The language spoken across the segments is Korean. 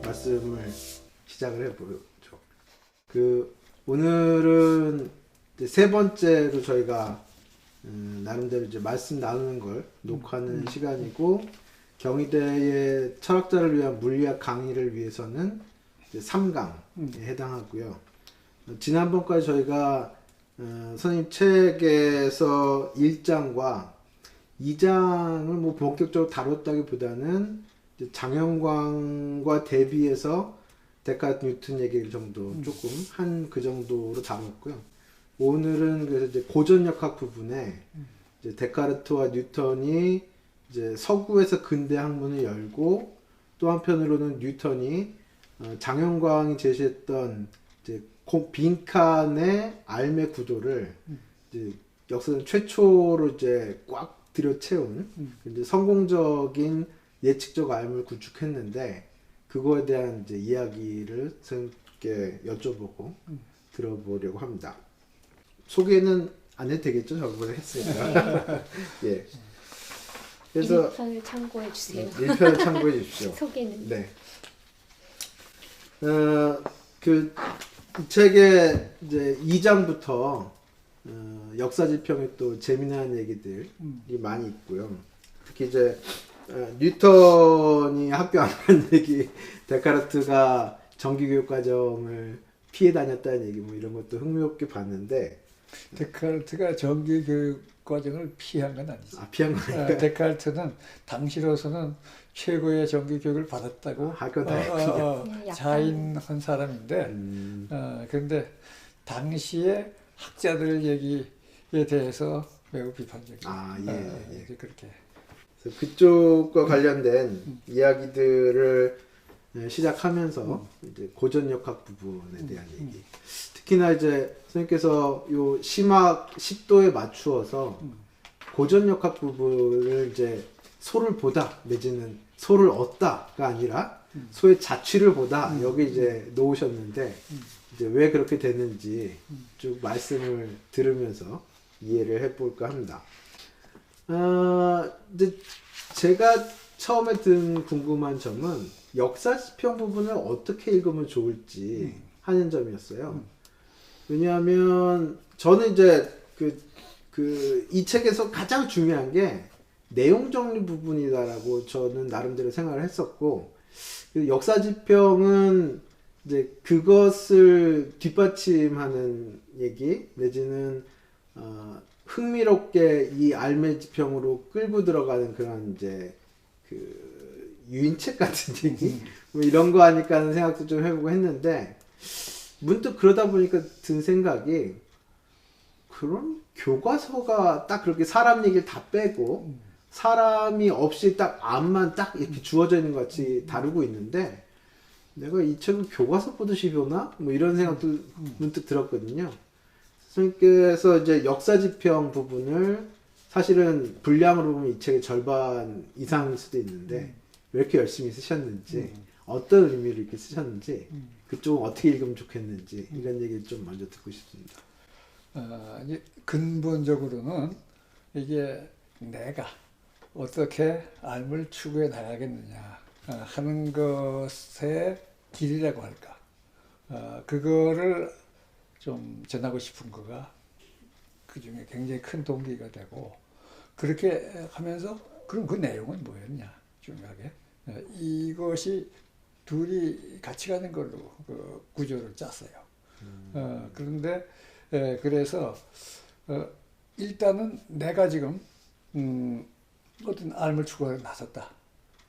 말씀을 시작을 해보죠. 오늘은 이제 세 번째로 저희가 나름대로 이제 말씀 나누는 걸 녹화하는 시간이고, 경희대의 철학자를 위한 물리학 강의를 위해서는 이제 3강에 해당하고요. 지난번까지 저희가 선생님 책에서 1장과 2장을 뭐 본격적으로 다뤘다기보다는 장영광과 대비해서 데카르트 뉴턴 얘기를 정도 조금 한 그 정도로 다뤘고요. 오늘은 그래서 이제 고전역학 부분에 이제 데카르트와 뉴턴이 이제 서구에서 근대 학문을 열고, 또 한편으로는 뉴턴이 장영광이 제시했던 이제 빈칸의 알의 구도를 이제 역사상 최초로 이제 꽉 들여채운 이제 성공적인 예측적 알을 구축했는데, 그거에 대한 이제 이야기를 선생님께 여쭤보고 들어보려고 합니다. 소개는 안 해도 되겠죠? 저번에 했으니까. 예. 그래서 1편을 참고해 주세요. 1편을 참고해 주십시오. 소개는. 네. 이 책의 이제 2장부터 역사지평에 또 재미난 얘기들이 많이 있고요. 특히 이제 뉴턴이 학교 안 간 얘기, 데카르트가 정규교육 과정을 피해 다녔다는 얘기, 뭐 이런 것도 흥미롭게 봤는데, 데카르트가 정규교육 과정을 피한 건 아니죠. 피한 거니까. 데카르트는 당시로서는 최고의 정규교육을 받았다고 자인한 사람인데, 그런데 당시에 학자들 얘기에 대해서 매우 비판적이에요. 예. 그렇게. 그래서 그쪽과 관련된 이야기들을 시작하면서 이제 고전역학 부분에 대한 얘기. 특히나 이제 선생님께서 요 심학 10도에 맞추어서 고전역학 부분을 이제 소를 보다 내지는 소를 얻다가 아니라 소의 자취를 보다 여기 이제 놓으셨는데, 이제 왜 그렇게 됐는지 쭉 말씀을 들으면서 이해를 해볼까 합니다. 이제 제가 처음에 든 궁금한 점은 역사지평 부분을 어떻게 읽으면 좋을지 하는 점이었어요. 왜냐하면 저는 이제 이 책에서 가장 중요한 게 내용 정리 부분이다라고 저는 나름대로 생각을 했었고, 역사지평은 이제 그것을 뒷받침하는 얘기 내지는 흥미롭게 이 알매 지평으로 끌고 들어가는 그런 이제 유인책 같은 얘기 뭐 이런 거 하니까 하는 생각도 좀 해보고 했는데, 문득 그러다 보니까 든 생각이, 그런 교과서가 딱 그렇게 사람 얘기를 다 빼고 사람이 없이 딱 암만 딱 이렇게 주어져 있는 것 같이 다루고 있는데, 내가 이 책을 교과서 보듯이 보나? 뭐 이런 생각도 문득 들었거든요. 선생님께서 이제 역사지평 부분을 사실은 분량으로 보면 이 책의 절반 이상일 수도 있는데 왜 이렇게 열심히 쓰셨는지, 어떤 의미로 이렇게 쓰셨는지, 그쪽은 어떻게 읽으면 좋겠는지, 이런 얘기를 좀 먼저 듣고 싶습니다. 근본적으로는 이게 내가 어떻게 알을 추구해 나가겠느냐 하는 것의 길이라고 할까, 그거를 좀 전하고 싶은 거가 그 중에 굉장히 큰 동기가 되고, 그렇게 하면서 그럼 그 내용은 뭐였냐, 중요하게 이것이 둘이 같이 가는 걸로 그 구조를 짰어요. 그런데 그래서 일단은 내가 지금 어떤 알을 추구하러 나섰다.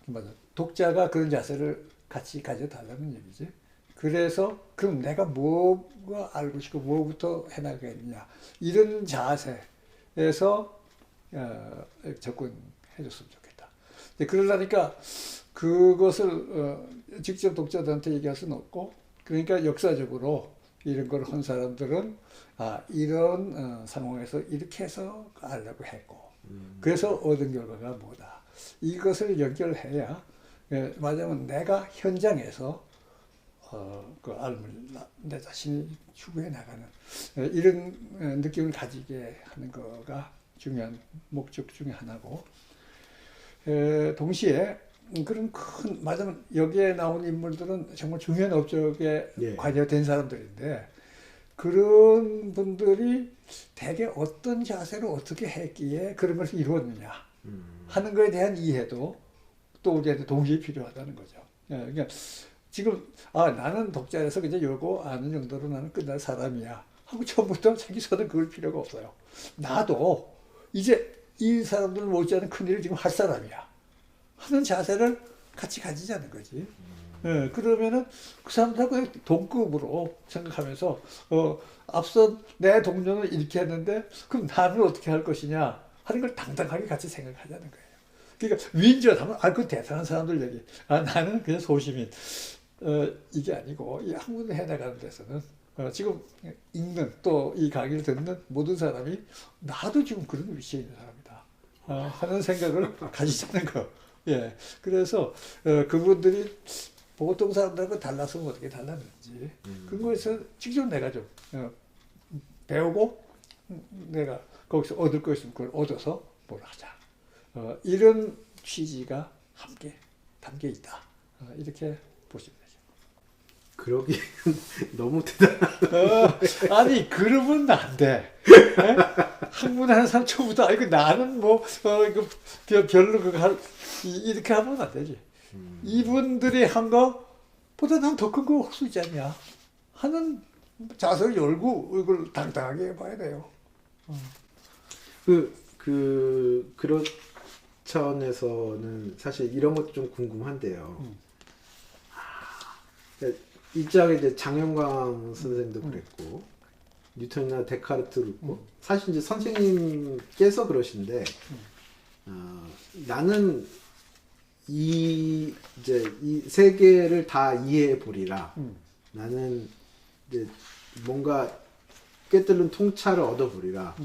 맞아. 독자가 그런 자세를 같이 가져달라는 얘기지. 그래서 그럼 내가 뭐가 알고 싶고 뭐부터 해나가겠느냐, 이런 자세에서 접근해줬으면 좋겠다. 그러려니까 그것을 직접 독자들한테 얘기할 수는 없고, 그러니까 역사적으로 이런 걸 한 사람들은 이런 상황에서 이렇게 해서 알려고 했고, 그래서 얻은 결과가 뭐다, 이것을 연결해야 말하자면 내가 현장에서 그 알을 내 자신이 추구해 나가는 이런 느낌을 가지게 하는 거가 중요한 목적 중에 하나고, 동시에 그런 큰, 맞으면 여기에 나온 인물들은 정말 중요한 업적에 예. 관여된 사람들인데, 그런 분들이 대개 어떤 자세로 어떻게 했기에 그런 것을 이루었느냐 하는 것에 대한 이해도 또 우리한테 동시에 필요하다는 거죠. 예, 그러니까 지금 나는 독자에서 그냥 요거 아는 정도로 나는 끝날 사람이야 하고 처음부터 자기 손에 그럴 필요가 없어요. 나도 이제 이 사람들 못지않은 큰일을 지금 할 사람이야 하는 자세를 같이 가지자는 거지. 예, 그러면은 그 사람들하고 동급으로 생각하면서 앞서 내 동료는 이렇게 했는데 그럼 나는 어떻게 할 것이냐 하는 걸 당당하게 같이 생각하자는 거예요. 그러니까 위인전 하면 그 대단한 사람들 얘기. 나는 그냥 소시민. 이게 아니고 이 학문을 해나가는 데서는 지금 읽는 또 이 강의를 듣는 모든 사람이 나도 지금 그런 위치에 있는 사람이다 하는 생각을 가지자는 거. 예. 그래서 그분들이 보통 사람들하고 달랐으면 어떻게 달랐는지 그런 거에서 직접 내가 좀 배우고 내가 거기서 얻을 거 있으면 그걸 얻어서 뭘 하자. 이런 취지가 함께 담겨 있다. 이렇게 보시면 되죠. 그러기엔 너무 대단하다. 아니 그러면 안 돼. 학문하는 사람 처음부터 이거 나는 뭐 이거 별로 그거 이렇게 하면 안 되지. 이분들이 한 거보다 난 더 큰 거 할 수 있지 않냐 하는 자세를 열고 이걸 당당하게 봐야 돼요. 그런 차원에서는 사실 이런 것도 좀 궁금한데요. 일장에 이제 장영광 선생님도 그랬고 뉴턴이나 데카르트도 그렇고 사실 이제 선생님께서 그러신데 나는 이 세계를 다 이해해 보리라. 나는 이제 뭔가 꿰뚫는 통찰을 얻어 보리라.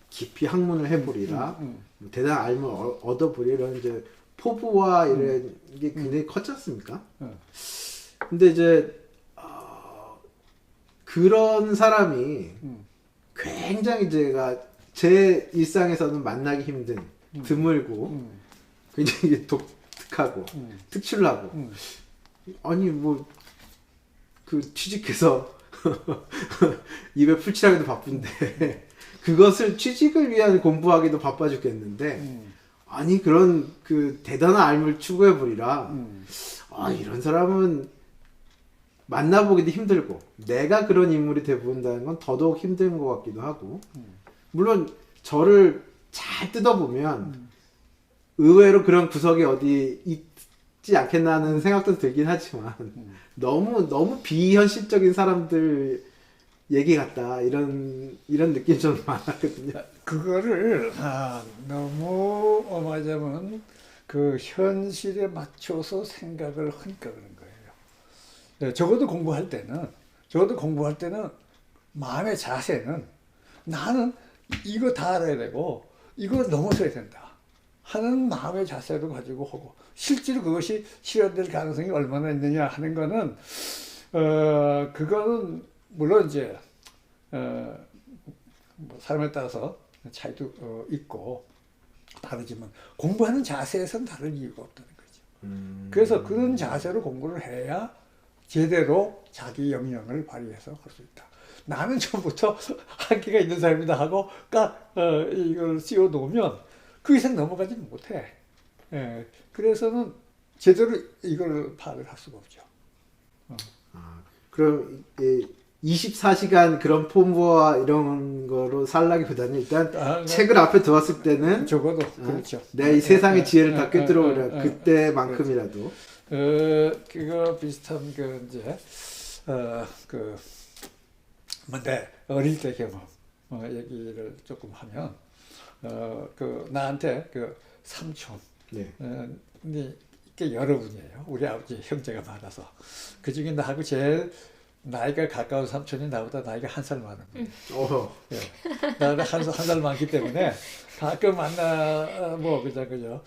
깊이 학문을 해 보리라. 대단한 알을 얻어 보리라. 이런 이제 포부와 이런 게 굉장히 컸지 않습니까? 근데 이제 그런 사람이 굉장히 제 일상에서는 만나기 힘든 드물고 굉장히 독특하고 특출나고 아니 뭐 그 취직해서 입에 풀칠하기도 바쁜데 그것을 취직을 위한 공부하기도 바빠 죽겠는데 아니 그런 그 대단한 알을 추구해 보리라. 이런 사람은 만나보기도 힘들고 내가 그런 인물이 돼본다는 건 더더욱 힘든 것 같기도 하고 물론 저를 잘 뜯어보면 의외로 그런 구석이 어디 있지 않겠나 하는 생각도 들긴 하지만 너무 비현실적인 사람들 얘기 같다 이런 느낌이 좀 많았거든요. 그거를 너무 말하자면 그 현실에 맞춰서 생각을 하니까 그런 거예요. 네, 적어도 공부할 때는 마음의 자세는 나는 이거 다 알아야 되고 이걸 넘어서야 된다 하는 마음의 자세를 가지고 하고 실제로 그것이 실현될 가능성이 얼마나 있느냐 하는 거는 그거는 물론 이제 뭐 사람에 따라서 차이도 있고 다르지만 공부하는 자세에서는 다른 이유가 없다는 거죠. 그래서 그런 자세로 공부를 해야 제대로 자기 역량을 발휘해서 할 수 있다. 나는 처음부터 한계가 있는 사람이다 하고 이걸 씌워 놓으면 그 이상 넘어가지 못해. 그래서는 제대로 이걸 파악을 할 수가 없죠. 그럼 24시간 그런 폼과 이런 거로 살라기보다는 일단 책을 앞에 두었을 때는 적어도 그렇죠. 내 이 세상의 지혜를 다 꿰뚫어보려 그때만큼이라도 그거 비슷한 그 이제 내 어릴 때 경험 얘기를 조금 하면 그 나한테 그 삼촌 이게 여러분이에요. 우리 아버지 형제가 많아서 그 중에 나하고 제일 나이가 가까운 삼촌이 나보다 나이가 한 살 많은 거예요. 나는 한 살 많기 때문에 가끔 만나 그죠.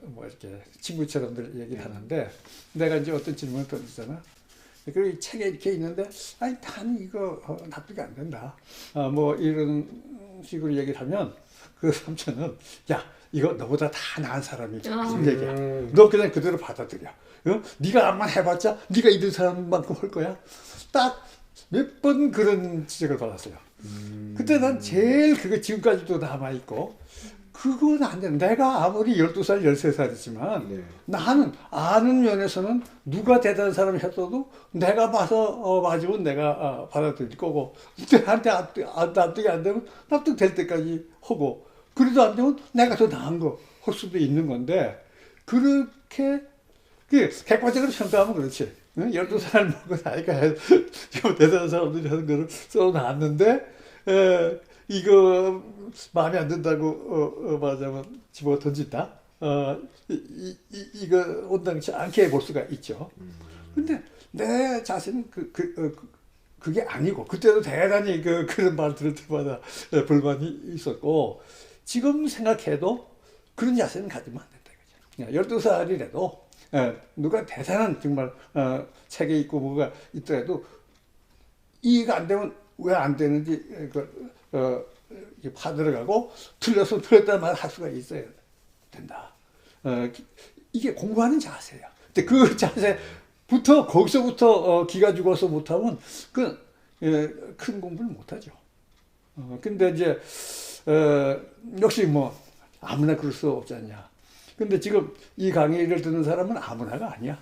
뭐 이렇게 친구처럼들 얘기를 하는데 내가 이제 어떤 질문을 던지잖아. 그리고 이 책에 이렇게 있는데 아니 난 이거 납득이 안 된다. 뭐 이런 식으로 얘기를 하면 그 삼촌은 야 이거 너보다 다 나은 사람이 아. 무슨 얘기야. 너 그냥 그대로 받아들여. 네가 암만 해봤자 네가 이런 사람만큼 할 거야. 딱 몇 번 그런 지적을 받았어요. 그때 난 제일 그거 지금까지도 남아있고 그건 안 돼. 내가 아무리 12살, 13살이지만 네. 나는 아는 면에서는 누가 대단한 사람이 했어도 내가 봐서 맞으면 내가 받아들일 거고 나한테 납득이 안 되면 납득될 때까지 하고 그래도 안 되면 내가 더 나은 거 할 수도 있는 건데 그렇게 객관적으로 평가하면 그렇지. 12살 먹고 나이가 대단한 사람들이 하는 거를 써놨는데 이거 마음에 안 든다고 말하자면 집어 던진다. 이거 온당치 않게 볼 수가 있죠. 근데 내 자신은 그게 아니고 그때도 대단히 그런 말 들을 때마다 불만이 있었고 지금 생각해도 그런 자세는 가지면 안 된다. 12살이라도 누가 대단한 정말 책에 있고 뭐가 있더라도 이해가 안 되면 왜 안 되는지 파들어가고 틀렸으면 틀렸다는 말을 할 수가 있어야 된다. 이게 공부하는 자세야. 근데 그 자세부터 거기서부터 기가 죽어서 못하면 큰 공부를 못하죠. 근데 이제 역시 뭐 아무나 그럴 수 없지 않냐. 근데 지금 이 강의를 듣는 사람은 아무나가 아니야.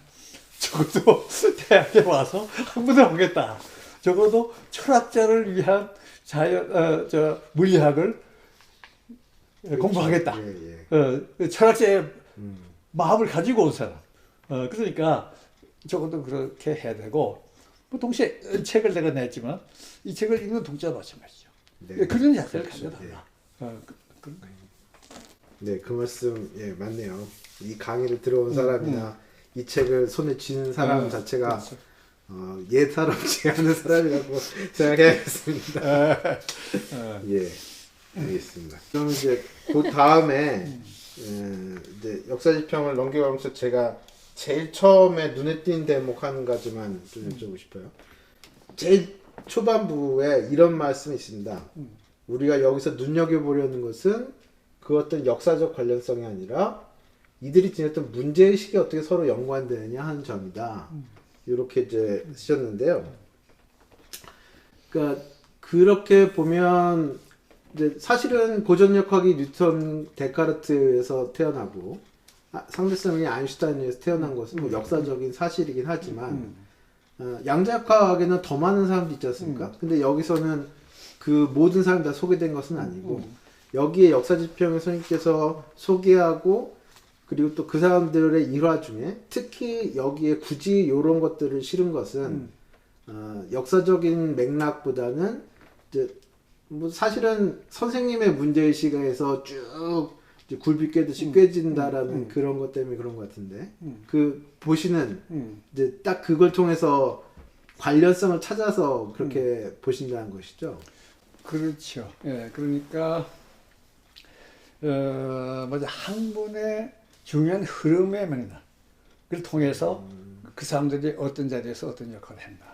적어도 대학에 와서 한 번은 오겠다. 적어도 철학자를 위한 물리학을 공부하겠다. 철학자의 마음을 가지고 온 사람. 그러니까 적어도 그렇게 해야 되고, 뭐 동시에 책을 내가 냈지만 이 책을 읽는 독자도 마찬가지죠. 네. 그런 자세를 그렇죠. 가져달라. 그런 거예요. 네, 그 말씀 맞네요. 이 강의를 들어온 사람이나 이 책을 손에 쥐는 사람 자체가 그렇죠. 예사롭지 않은 사람이라고 생각해야겠습니다. 예, 알겠습니다. 그럼 이제 그 다음에 이제 역사지평을 넘겨가면서 제가 제일 처음에 눈에 띈 대목 한 가지만 좀 여쭤보고 싶어요. 제일 초반부에 이런 말씀이 있습니다. 우리가 여기서 눈여겨보려는 것은 그 어떤 역사적 관련성이 아니라 이들이 지녔던 문제의식이 어떻게 서로 연관되느냐 하는 점이다. 이렇게 이제 쓰셨는데요. 그러니까 그렇게 보면 이제 사실은 고전역학이 뉴턴, 데카르트에서 태어나고 상대성이 아인슈타인에서 태어난 것은 뭐 역사적인 사실이긴 하지만 양자역학에는 더 많은 사람도 있지 않습니까? 근데 여기서는 그 모든 사람이 다 소개된 것은 아니고 여기에 역사지평의 선생님께서 소개하고 그리고 또 그 사람들의 일화 중에 특히 여기에 굳이 이런 것들을 실은 것은 역사적인 맥락보다는 이제 뭐 사실은 선생님의 문제의식에서 쭉 이제 굴비 꿰듯이 꿰진다라는 그런 것 때문에 그런 것 같은데 그 보시는 이제 딱 그걸 통해서 관련성을 찾아서 그렇게 보신다는 것이죠. 그렇죠. 예, 그러니까 뭐지 학문의 중요한 흐름의 맥락을 통해서 그 사람들이 어떤 자리에서 어떤 역할을 했나.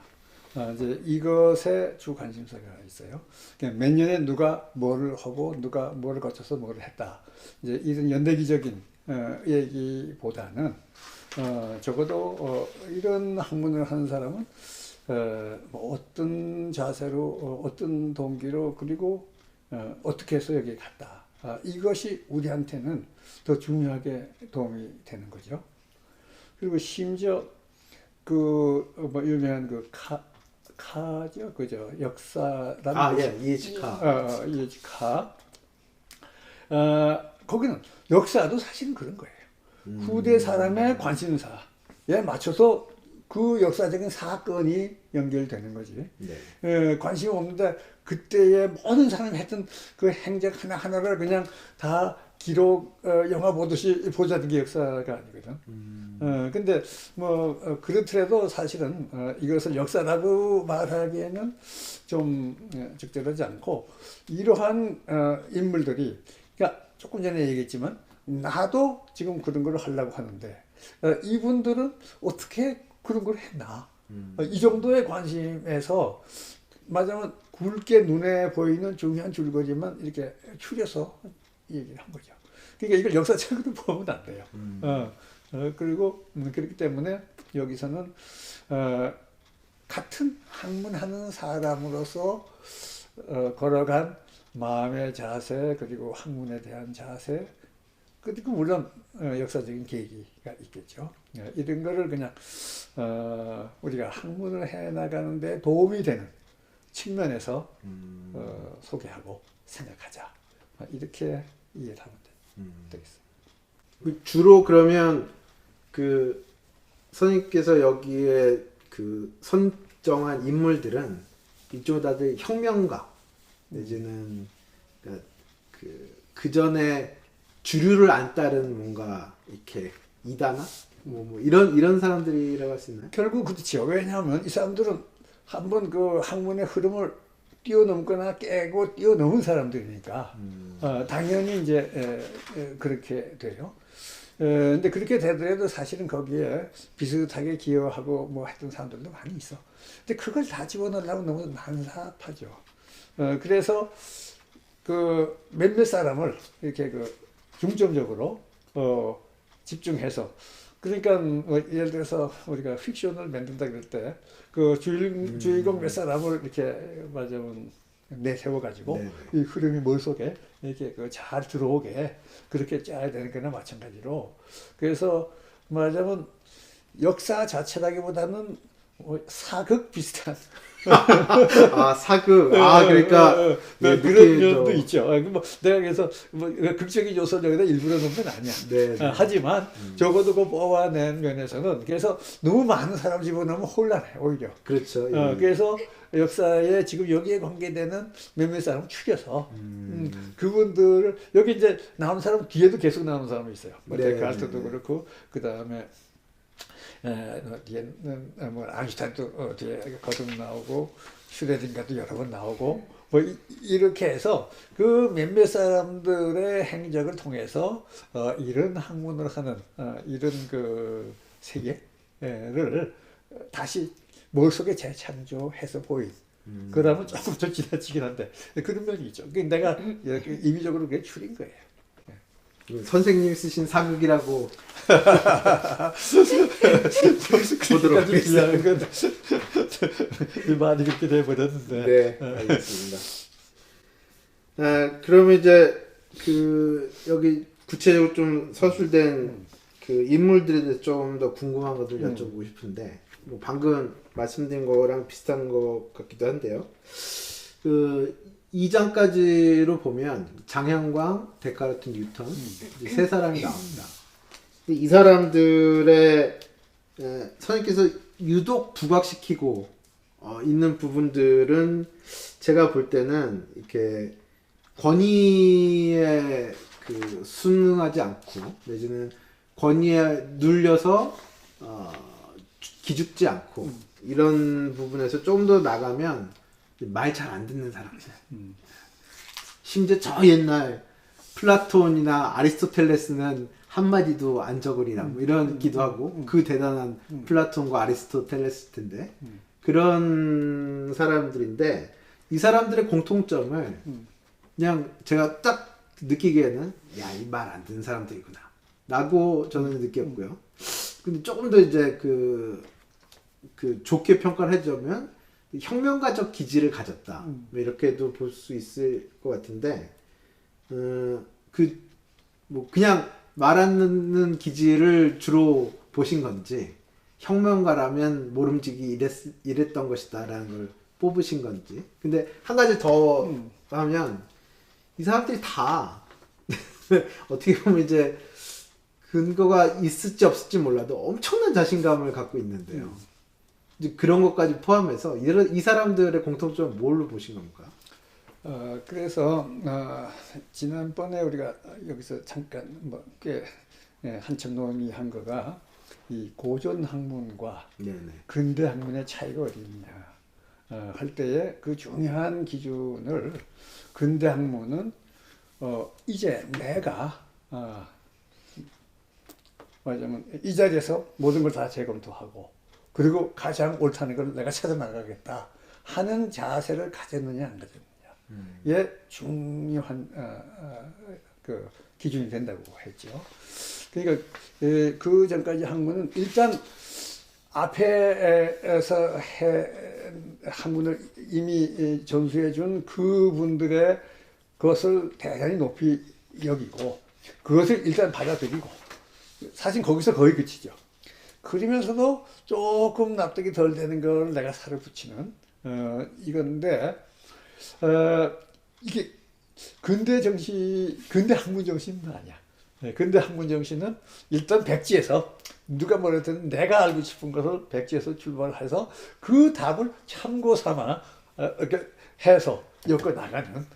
이제 이것에 주 관심사가 있어요. 그러니까 몇 년에 누가 뭐를 하고 누가 뭐를 거쳐서 뭐를 했다. 이제 이런 연대기적인 얘기보다는 적어도 이런 학문을 하는 사람은 뭐 어떤 자세로 어떤 동기로 그리고 어떻게 해서 여기에 갔다. 이것이 우리한테는 더 중요하게 도움이 되는 거죠. 그리고 심지어 뭐 유명한 카죠, 그죠? 역사라는 이에지카. 이에지카. 거기는 역사도 사실은 그런 거예요. 후대 사람의 관심사에 맞춰서 그 역사적인 사건이 연결되는 거지. 네. 관심 없는데 그때의 모든 사람이 했던 그 행적 하나하나를 그냥 다 기록, 영화 보듯이 보자는 게 역사가 아니거든. 근데 뭐 그렇더라도 사실은 이것을 역사라고 말하기에는 좀 적절하지 않고 이러한 인물들이 그러니까 조금 전에 얘기했지만 나도 지금 그런 걸 하려고 하는데 이분들은 어떻게 그런 걸 했나? 이 정도의 관심에서 맞으면 굵게 눈에 보이는 중요한 줄거리만 이렇게 추려서 얘기를 한 거죠. 그러니까 이걸 역사책으로 보면 안 돼요. 그리고 그렇기 때문에 여기서는 같은 학문하는 사람으로서 걸어간 마음의 자세 그리고 학문에 대한 자세 그리고 물론 역사적인 계기가 있겠죠. 이런 거를 그냥 우리가 학문을 해나가는데 도움이 되는 측면에서 소개하고 생각하자. 이렇게 이해를 하면 되겠어요. 주로 그러면 그 선생님께서 여기에 그 선정한 인물들은 이쪽 다들 혁명가 내지는 그러니까 그 전에 주류를 안 따른 뭔가 이렇게 이단아 뭐 이런 사람들이라고 할 수 있나요? 결국 그렇죠. 왜냐하면 이 사람들은 한번 그 학문의 흐름을 뛰어넘거나 깨고 뛰어넘은 사람들이니까 당연히 이제 그렇게 돼요. 근데 그렇게 되더라도 사실은 거기에 비슷하게 기여하고 뭐 했던 사람들도 많이 있어. 근데 그걸 다 집어넣으려면 너무 난삽하죠. 그래서 그 몇몇 사람을 이렇게 그 중점적으로 집중해서 그러니까 뭐 예를 들어서 우리가 픽션을 만든다 그럴 때 그 주인공 몇 사람을 이렇게 말하자면 내세워가지고 이 흐름이 머릿속에 이렇게 그 잘 들어오게 그렇게 짜야 되는 거나 마찬가지로 그래서 말하자면 역사 자체라기보다는 뭐 사극 비슷한 아 사극 그러니까 그런 면도 있죠. 뭐 내가 그래서 뭐 극적인 요소를 여기다 일부러 넣은 건 아니야. 하지만 적어도 그 뽑아낸 면에서는 그래서 너무 많은 사람 집어넣으면 혼란해 오히려. 그렇죠. 그래서 역사에 지금 여기에 관계되는 몇몇 사람 추려서 그분들을 여기 이제 나오는 사람 뒤에도 계속 나오는 사람이 있어요. 뭐 데카르트도 그렇고 그 다음에 뒤에는 뭐 아인슈타인도 뒤에 거듭 나오고 슈레딩가도 여러 번 나오고 뭐 이렇게 해서 그 몇몇 사람들의 행적을 통해서 이런 학문을 하는 이런 그 세계를 다시 머릿속에 재창조해서 보인 그러면 조금 더 지나치긴 한데 그런 면이 있죠. 내가 임의적으로 그게 추린 거예요. 선생님이 쓰신 사극이라고 보도록 하겠습니다. 많이 그렇게 돼버렸는데. 네, 알겠습니다. 그러면 이제 그 여기 구체적으로 좀 서술된 그 인물들에 대해서 좀 더 궁금한 것들 여쭤보고 싶은데 뭐 방금 말씀드린 거랑 비슷한 것 같기도 한데요. 그 2장까지로 보면 장현광, 데카르트, 뉴턴 이제 세 사람이 나옵니다. 이 사람들의 선생님께서 유독 부각시키고 있는 부분들은 제가 볼 때는 이렇게 권위에 그 순응하지 않고 내지는 권위에 눌려서 기죽지 않고 이런 부분에서 좀 더 나가면 말 잘 안 듣는 사람들. 심지어 저 옛날 플라톤이나 아리스토텔레스는 한마디도 안 적으리라 뭐 이러기도 하고 그 대단한 플라톤과 아리스토텔레스 텐데 그런 사람들인데 이 사람들의 공통점을 그냥 제가 딱 느끼기에는 야, 이 말 안 듣는 사람들이구나 라고 저는 느꼈고요. 근데 조금 더 이제 그 좋게 평가를 해주면 혁명가적 기질을 가졌다. 뭐 이렇게도 볼 수 있을 것 같은데, 뭐 그냥 말 안 듣는 기질을 주로 보신 건지, 혁명가라면 모름지기 이랬던 것이다라는 걸 뽑으신 건지. 근데 한 가지 더 하면, 이 사람들이 다, 어떻게 보면 이제 근거가 있을지 없을지 몰라도 엄청난 자신감을 갖고 있는데요. 이제 그런 것까지 포함해서 이 사람들의 공통점은 뭘로 보신 겁니까? 그래서 지난번에 우리가 여기서 잠깐 뭐 꽤 한참 논의한 거가 이 고전 학문과 근대 학문의 차이가 어디 있냐 할 때에 그 중요한 기준을 근대 학문은 이제 내가 말하자면 이 자리에서 모든 걸 다 재검토하고 그리고 가장 옳다는 걸 내가 찾아 나가겠다 하는 자세를 가졌느냐 안 가졌느냐. 예, 중요한 그 기준이 된다고 했죠. 그러니까 그 전까지 학문은 일단 앞에서 학문을 이미 전수해 준 그분들의 그것을 대단히 높이 여기고 그것을 일단 받아들이고 사실 거기서 거의 그치죠. 그러면서도 조금 납득이 덜 되는 걸 내가 살을 붙이는 이건데 이게 근대 학문 정신은 아니야. 근대 학문 정신은 일단 백지에서 누가 뭐랬든 내가 알고 싶은 것을 백지에서 출발해서 그 답을 참고 삼아 이렇게 해서 엮어 나가는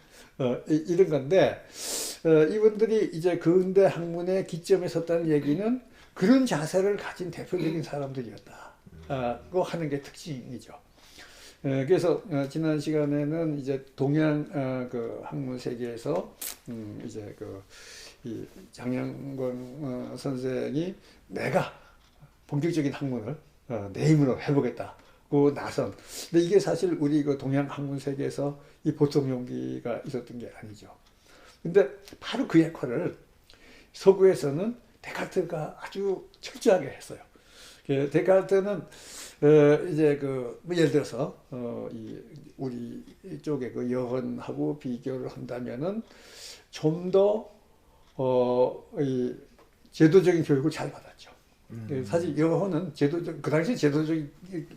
이런 건데 이분들이 이제 근대 학문의 기점에 섰다는 얘기는 그런 자세를 가진 대표적인 사람들이었다고 하는 게 특징이죠. 그래서 지난 시간에는 이제 동양 그 학문 세계에서 이제 이 장량권 선생이 내가 본격적인 학문을 내 힘으로 해보겠다고 나선. 근데 이게 사실 우리 그 동양 학문 세계에서 이 보통 용기가 있었던 게 아니죠. 근데 바로 그 역할을 서구에서는 데카르트가 아주 철저하게 했어요. 데카르트는 이제 뭐 예를 들어서 우리 쪽의 그 여헌하고 비교를 한다면은 좀 더 이 제도적인 교육을 잘 받았죠. 사실 여헌은 그 당시 제도적인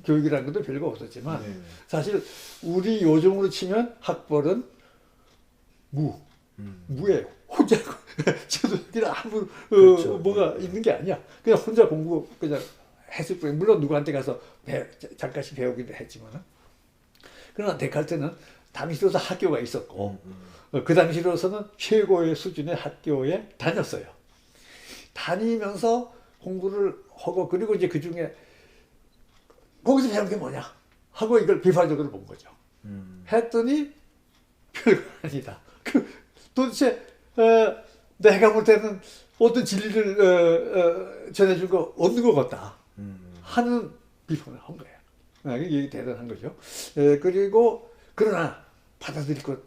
교육이라는 것도 별거 없었지만 네. 사실 우리 요즘으로 치면 학벌은 무예요. 혼자 제도적인 아무 그렇죠. 뭐가 있는 게 아니야. 그냥 혼자 공부 그냥 했을 뿐. 물론 누구한테 가서 잠깐씩 배우기도 했지만 그러나 데카르트는 당시로서 학교가 있었고 그 당시로서는 최고의 수준의 학교에 다녔어요. 다니면서 공부를 하고 그리고 이제 그 중에 거기서 배운 게 뭐냐 하고 이걸 비판적으로 본 거죠. 했더니 별거 아니다. 도대체 내가 볼 때는 어떤 진리를 전해준 거 없는 것 같다 하는 비판을 한 거예요. 이게 대단한 거죠. 그리고 그러나 받아들일 것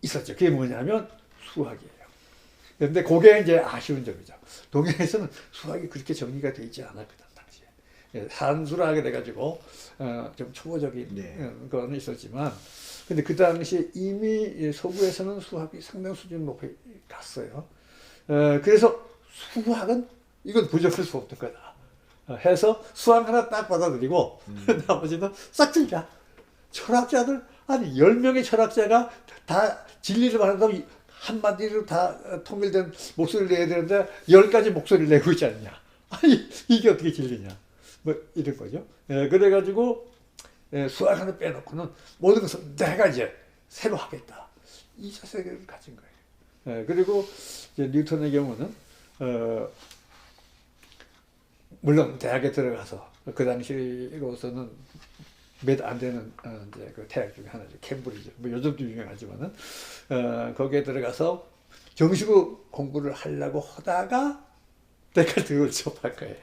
있었죠. 그게 뭐냐면 수학이에요. 그런데 그게 이제 아쉬운 점이죠. 동양에서는 수학이 그렇게 정리가 되어 있지 않았거든 당시에. 산수학이 돼가지고 좀 초보적인 건 있었지만, 근데 그 당시에 이미 서구에서는 수학이 상당 수준 높이 갔어요. 그래서 수학은 이건 부정할 수 없는 거다. 해서 수학 하나 딱 받아들이고 나머지는 싹 틀자. 철학자들 아니 10명의 철학자가 다 진리를 말한다면 한마디로 다 통일된 목소리를 내야 되는데 10가지 목소리를 내고 있지 않냐. 아니 이게 어떻게 진리냐. 뭐 이런 거죠. 그래가지고 수학 하나 빼놓고는 모든 것을 내가 이제 새로 하겠다. 이 자세를 가진 거예요. 그리고 이제 뉴턴의 경우는 물론 대학에 들어가서 그 당시로서는 몇 안 되는 이제 그 대학 중에 하나죠. 캠브리지. 뭐 요즘도 유명하지만은 거기에 들어가서 정식으로 공부를 하려고 하다가 데카르트를 접할 거예요.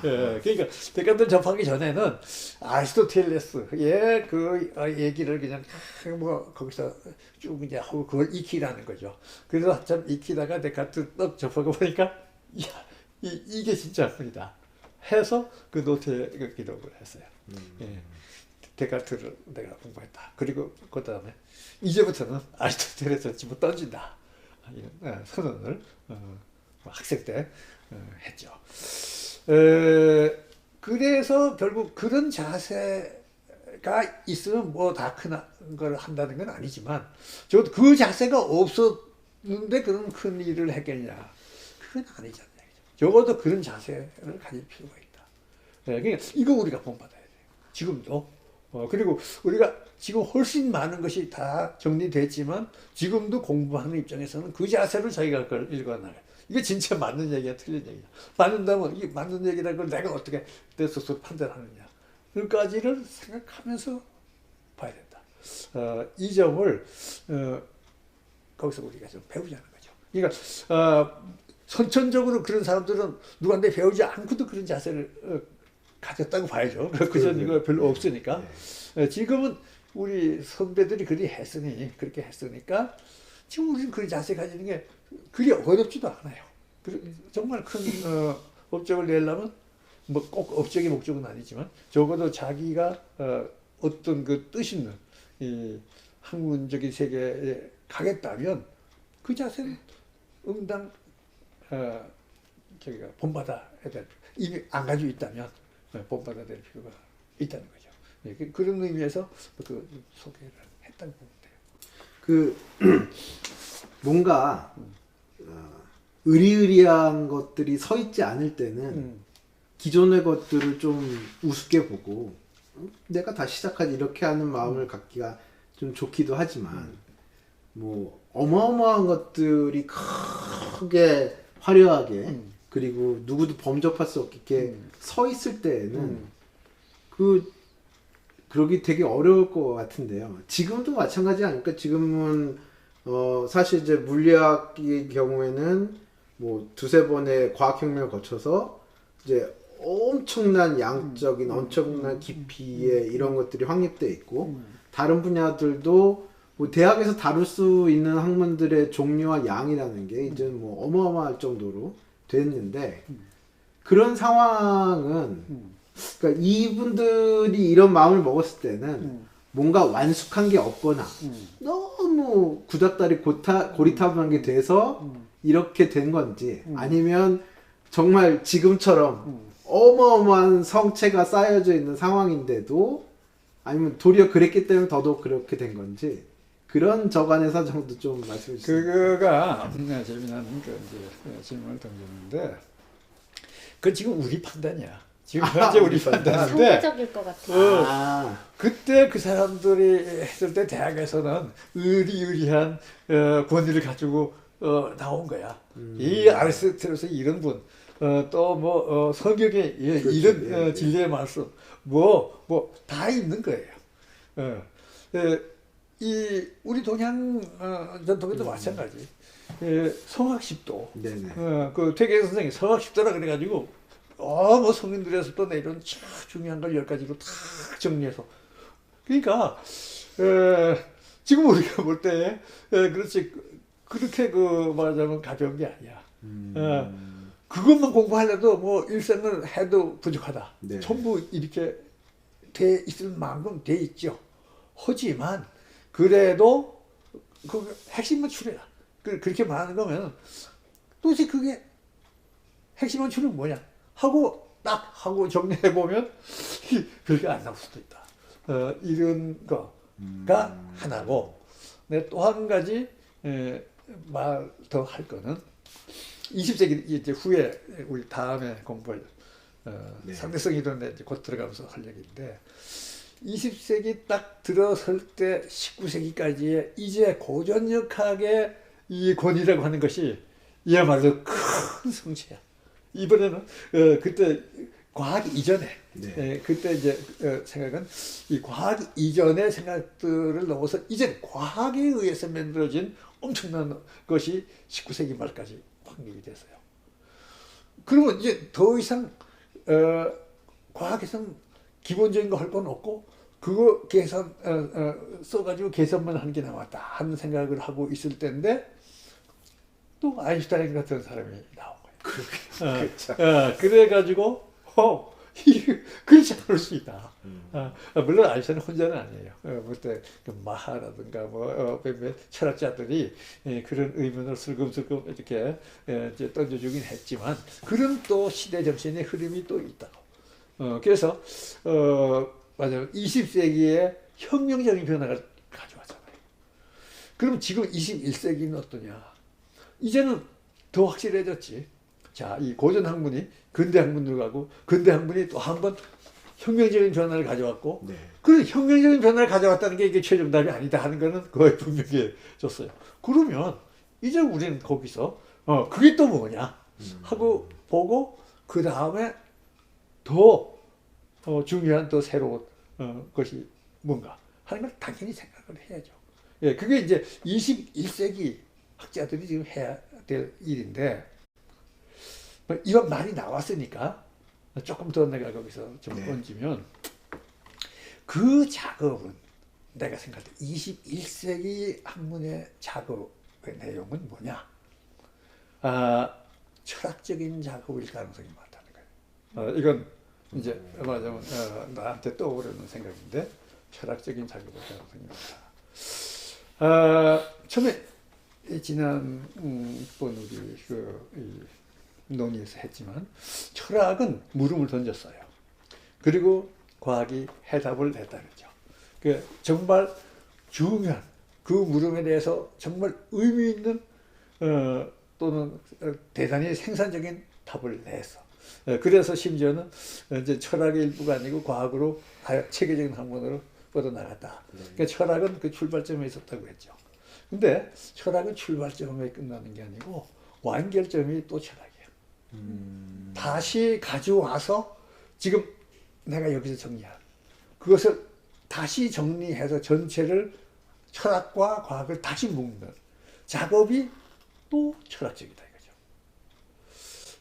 그러니까 데카르트를 접하기 전에는 아리스토텔레스의 그 얘기를 그냥 뭐 거기서 쭉 이제 하고 그걸 익히라는 거죠. 그래서 한참 익히다가 데카르트 떡 접하고 보니까 야, 이게 진짜 학문이다 해서 그 노트에 그 기록을 했어요. 데카르트를 내가 공부했다. 그리고 그 다음에 이제부터는 아리스토텔레스를 집어 던진다. 이런 선언을 학생 때 했죠. 그래서 결국 그런 자세가 있으면 뭐 다 큰 걸 한다는 건 아니지만 적어도 그 자세가 없었는데 그런 큰 일을 했겠냐. 그건 아니잖아요. 적어도 그런 자세를 가질 필요가 있다. 그러니까 이거 우리가 본받아야 돼요. 지금도. 그리고 우리가 지금 훨씬 많은 것이 다 정리됐지만 지금도 공부하는 입장에서는 그 자세를 자기가 그걸 읽어나가요. 이게 진짜 맞는 얘기야, 틀린 얘기야. 맞는다면 이게 맞는 얘기라는 걸 내가 어떻게 내 스스로 판단하느냐. 그까지를 생각하면서 봐야 된다. 이 점을 거기서 우리가 좀 배우자는 거죠. 그러니까 선천적으로 그런 사람들은 누구한테 배우지 않고도 그런 자세를 가졌다고 봐야죠. 그전 이거 별로 없으니까. 지금은 우리 선배들이 그렇게 했으니까 지금 우리는 그 자세 가지는 게 그리 어렵지도 않아요. 정말 큰 업적을 내려면 뭐 꼭 업적의 목적은 아니지만 적어도 자기가 어떤 그 뜻 있는 이 학문적인 세계에 가겠다면 그 자세는 응당 저기가 본받아야 될, 이미 안 가지고 있다면 본받아야 될 필요가 있다는 거죠. 그런 의미에서 그 소개를 했다고 보면 돼요. 그 뭔가 의리의리한 것들이 서 있지 않을 때는 기존의 것들을 좀 우습게 보고 내가 다시 시작하지 이렇게 하는 마음을 갖기가 좀 좋기도 하지만 뭐 어마어마한 것들이 크게 화려하게 그리고 누구도 범접할 수 없게 서 있을 때에는 그러기 되게 어려울 것 같은데요. 지금도 마찬가지 아닙니까? 지금은 사실 이제 물리학의 경우에는 뭐 두세 번의 과학혁명을 거쳐서 이제 엄청난 양적인 엄청난 깊이의 이런 것들이 확립돼 있고 다른 분야들도 뭐 대학에서 다룰 수 있는 학문들의 종류와 양이라는 게 이제 뭐 어마어마할 정도로 됐는데 그런 상황은 그러니까 이분들이 이런 마음을 먹었을 때는 뭔가 완숙한 게 없거나 너무 구닥다리 고리타분한 게 돼서 이렇게 된 건지 아니면 정말 지금처럼 어마어마한 성체가 쌓여져 있는 상황인데도 아니면 도리어 그랬기 때문에 더더욱 그렇게 된 건지 그런 저간의 사정도 좀 말씀해 주세요. 그거가 재미난 그 이제 질문을 던졌는데 그 지금 우리 판단이야. 지금 현재 우리 판단인데 상대적일 것 같아요. 그때 그 사람들이 했을 때 대학에서는 의리의리한 권위를 가지고 나온 거야. 이 아리스토텔레스 이런 분, 또 뭐 성경에 그렇죠. 이런 예, 진리의 말씀, 뭐 다 있는 거예요. 이 우리 동양 전통에도 마찬가지. 성학십도, 네네. 그 퇴계 선생이 성학십도라 그래가지고 뭐 성인들에서도 내려온 참 중요한 걸 10가지로 다 정리해서. 그러니까 지금 우리가 볼 때 그렇지 그렇게 그 말하자면 가벼운 게 아니야. 그것만 공부하려도 뭐 일생을 해도 부족하다. 네. 전부 이렇게 돼 있을 만큼 돼 있죠. 하지만 그래도 그 핵심만 추려야. 그렇게 말하는 거면 도대체 그게 핵심만 추리는 뭐냐 하고 딱 하고 정리해 보면 별게 안 나올 수도 있다. 이런 거가 하나고, 네, 또 한 가지 말 더 할 거는 20세기 이제 후에 우리 다음에 공부할 네. 상대성 이론에 이제 곧 들어가면서 할 얘기인데 20세기 딱 들어설 때 19세기까지의 이제 고전역학의 이 권위라고 하는 것이 이야말로 큰 성취야. 이번에는 그때 과학 이전에 네. 그때 이제 생각은 이 과학 이전의 생각들을 넘어서 이제 과학에 의해서 만들어진 엄청난 것이 19세기 말까지 확립이 됐어요. 그러면 이제 더 이상 과학에서는 기본적인 거 할 건 없고 그거 계산 써가지고 계산만 하는 게 남았다 하는 생각을 하고 있을 때인데 또 아인슈타인 같은 사람이 나온 거예요. 그렇죠. 그래가지고 그렇지 않을 수 있다. 물론 아인슈타인 혼자는 아니에요. 그때 마하라든가 몇몇 철학자들이 그런 의문을 슬금슬금 이렇게 이제 던져주긴 했지만 그런 또 시대 정신의 흐름이 또 있다고. 그래서 맞아요. 20세기에 혁명적인 변화를 가져왔잖아요. 그럼 지금 21세기는 어떠냐? 이제는 더 확실해졌지. 자, 이 고전 학문이 근대 학문으로 가고 근대 학문이 또 한 번 혁명적인 변화를 가져왔고 네. 그런 혁명적인 변화를 가져왔다는 게 이게 최종답이 아니다 하는 거는 거의 분명해졌어요. 그러면 이제 우리는 거기서 그게 또 뭐냐 하고 보고 그 다음에 더 중요한 또 새로운 것이 뭔가 하는 걸 당연히 생각을 해야죠. 예, 그게 이제 21세기 학자들이 지금 해야 될 일인데 이런 말이 나왔으니까 조금 더 내가 거기서 좀 얹으면 그 작업은 내가 생각할 때 21세기 학문의 작업 내용은 뭐냐? 아, 철학적인 작업일 가능성이 많다는 거예요. 이건 이제 말하자면 나한테 떠오르는 생각인데 철학적인 작업일 가능성이 많다. 처음에 지난 번 우리 이 논의에서 했지만 철학은 물음을 던졌어요. 그리고 과학이 해답을 냈다 그러죠. 그 정말 중요한 그 물음에 대해서 정말 의미 있는 또는 대단히 생산적인 답을 냈어. 그래서 심지어는 이제 철학의 일부가 아니고 과학으로 체계적인 학문으로 뻗어나갔다. 그러니까 철학은 그 출발점에 있었다고 했죠. 근데 철학은 출발점에 끝나는 게 아니고 완결점이 또 철학이에요. 다시 가져와서 지금 내가 여기서 정리한 그것을 다시 정리해서 전체를 철학과 과학을 다시 묶는 작업이 또 철학적이다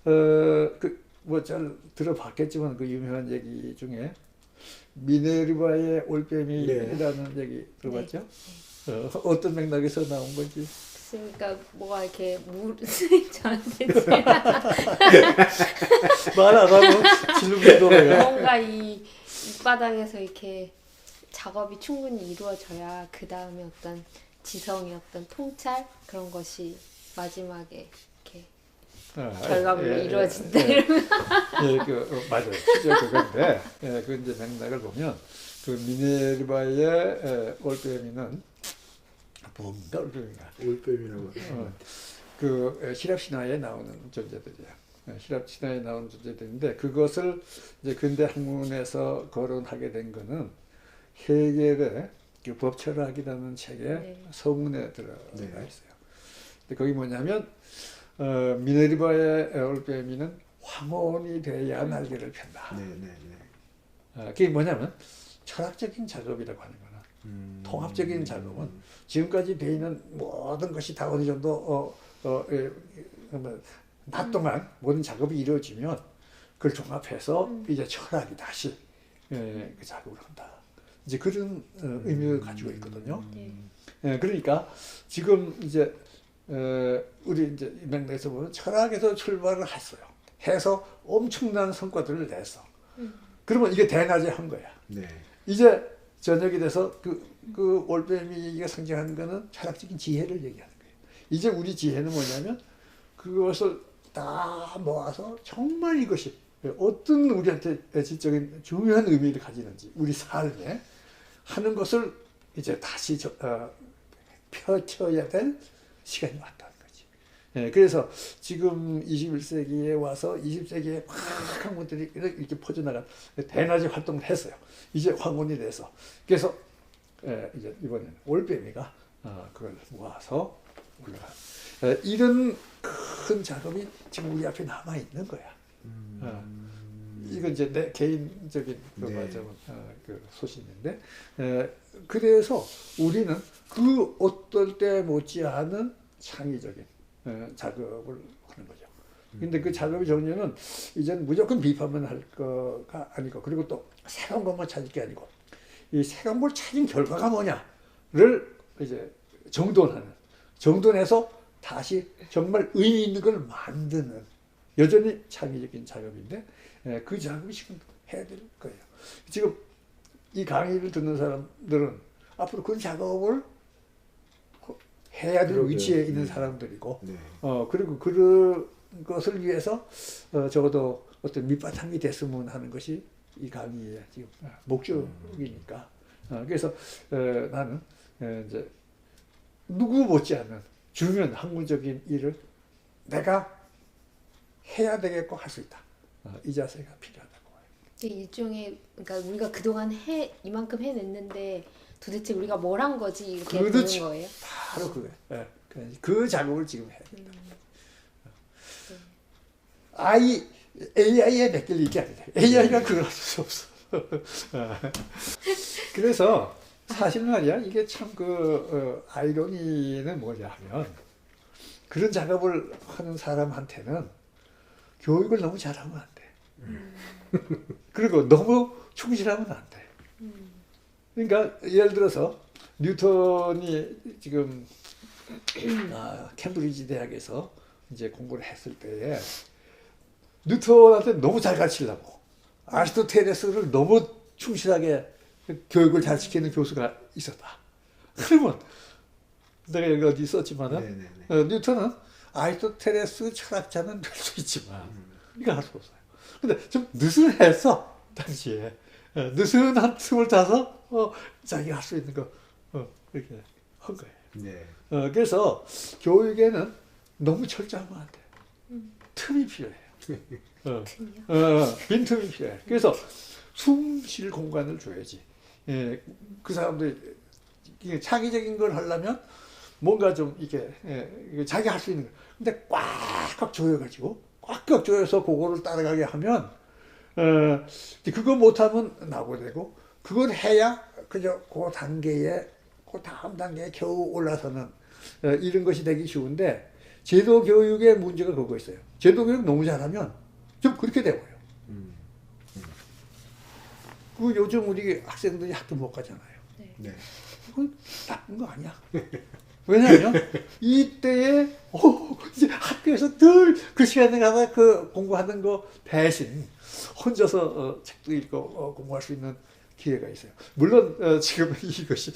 이거죠. 뭐 잘 들어봤겠지만 그 유명한 얘기 중에 미네르바의 올빼미라는 얘기 들어봤죠? 어떤 맥락에서 나온 건지. 그러니까 뭐가 이렇게 저한테 말 안 하고 질문이 돌아요. 뭔가 이 밑바닥에서 이렇게 작업이 충분히 이루어져야 그 다음에 어떤 지성의 어떤 통찰 그런 것이 마지막에 이렇게 결과물로 이루어진다 이러면 맞아요. 실제 그건데 그 이제 맥락을 보면 그 미네르바의 올빼미는 뭔가 올빼미라고. 그希腊신화에 나오는 존재들이에요.希腊 신화에 나오는 존재들인데 그것을 이제 근대 학문에서 거론하게 된 거는 헤겔의 그 법철학이라는 책의 서문에 들어가 있어요. 근데 거기 뭐냐면 미네르바의 올빼미는 황혼이 돼야 날개를 편다. 그게 뭐냐면 철학적인 작업이라고 하는 거는 통합적인 작업은 지금까지 돼 있는 모든 것이 다 어느 정도 낮 동안 모든 작업이 이루어지면 그걸 종합해서 이제 철학이 다시 그 작업을 한다. 이제 그런 의미를 가지고 있거든요. 그러니까 지금 이제 우리 이제 맥락에서 보면 철학에서 출발을 했어요. 해서 엄청난 성과들을 냈어. 그러면 이게 대낮에 한 거야. 이제 저녁이 돼서 그 올빼미가 상징하는 거는 철학적인 지혜를 얘기하는 거예요. 이제 우리 지혜는 뭐냐면 그것을 다 모아서 정말 이것이 어떤 우리한테 지적인 중요한 의미를 가지는지 우리 삶에 하는 것을 이제 다시 펼쳐야 될 시간이 왔다는 거지. 그래서 지금 21세기에 와서 20세기에 막 학문들이 이렇게 퍼져나간 대낮에 활동을 했어요. 이제 황혼이 돼서. 그래서 이제 이번에는 올빼미가 그걸 모아서 우리가 이런 큰 작업이 지금 우리 앞에 남아 있는 거야. 이건 이제 내 개인적인 그 소신인데, 그래서 우리는 그 어떨 때 못지않은 창의적인 작업을 하는 거죠. 근데 그 작업의 종류는 이제는 무조건 비판만 할 거가 아니고, 그리고 또 새로운 것만 찾을 게 아니고, 이 새로운 걸 찾은 결과가 뭐냐를 이제 정돈해서 다시 정말 의미 있는 걸 만드는 여전히 창의적인 작업인데, 그 작업이 지금 해야 될 거예요. 지금 이 강의를 듣는 사람들은 앞으로 그 작업을 해야 될 위치에 있는 사람들이고, 그리고 그런 것을 위해서 적어도 어떤 밑바탕이 됐으면 하는 것이 이 강의의 지금 목적이니까. 그래서 나는 이제 누구 못지않은 중요한 학문적인 일을 내가 해야 되겠고 할 수 있다. 이 자세가 필요하다고 봐요. 일종의, 그러니까 우리가 그동안 이만큼 해냈는데 도대체 우리가 뭘 한 거지 이렇게 그렇지. 보는 거예요. 바로 그거예요. 그 작업을 지금 해야 된다. AI에 맡길 일이 아니다. AI가 그걸 할 수 없어. 그래서 사실 말이야, 이게 참 아이러니는 뭐냐 하면, 그런 작업을 하는 사람한테는 교육을 너무 잘하면 안 돼. 그리고 너무 충실하면 안 돼. 그러니까 예를 들어서 뉴턴이 지금 캠브리지 대학에서 이제 공부를 했을 때에 뉴턴한테 너무 잘 가르치려고 아리스토텔레스를 너무 충실하게 교육을 잘 시키는 교수가 있었다. 그러면 내가 여기 어디 썼지만은 뉴턴은 아리스토텔레스 철학자는 될 수 있지만 이거 할 수 없어요. 근데 좀 느슨했어 당시에. 느슨한 틈을 타서 자기가 할 수 있는 거 이렇게 한 거예요. 네. 그래서 교육에는 너무 철저하면 안 돼. 틈이 필요해요. 빈틈이 필요해. 그래서 숨 쉴 공간을 줘야지. 그 사람들이 창의적인 걸 하려면 뭔가 좀 이게 자기 할 수 있는 거. 근데 꽉꽉 조여가지고 꽉꽉 조여서 그거를 따라가게 하면 그거 못하면 낙오되고 그걸 해야 그저 그 단계에 그 다음 단계에 겨우 올라서는 이런 것이 되기 쉬운데 제도 교육의 문제가 그거 있어요. 제도 교육 너무 잘하면 좀 그렇게 되고요. 그 요즘 우리 학생들이 학교 못 가잖아요. 네. 그건 나쁜 거 아니야. 왜냐하면 이때에 이제 학교에서 늘 그 시간에 가서 그 공부하는 거 대신 혼자서 책도 읽고 공부할 수 있는 기회가 있어요. 물론 지금 이것이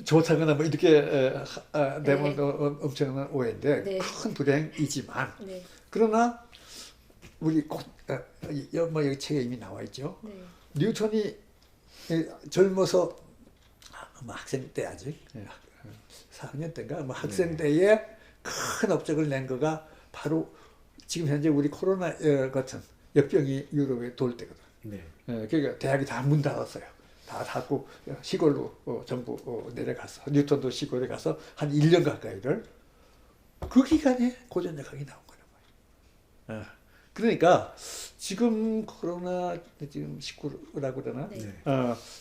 좋다거나 뭐 이렇게 되면 엄청난 오해인데 네. 큰 불행이지만 네. 그러나 우리 꼭 뭐 여기 책에 이미 나와 있죠. 네. 뉴턴이 젊어서 아마 학생 때 아직 4학년 때인가 뭐 학생 때에 큰 업적을 낸 거가 바로 지금 현재 우리 코로나 같은 역병이 유럽에 돌 때거든. 네. 그러니까 대학이 다 문 닫았어요. 다 닫고 시골로 전부 내려가서 뉴턴도 시골에 가서 한 1년 가까이를 그 기간에 고전적학이 나온 거란 말이에요. 그러니까 지금 코로나 지금 19라고 그러나 네.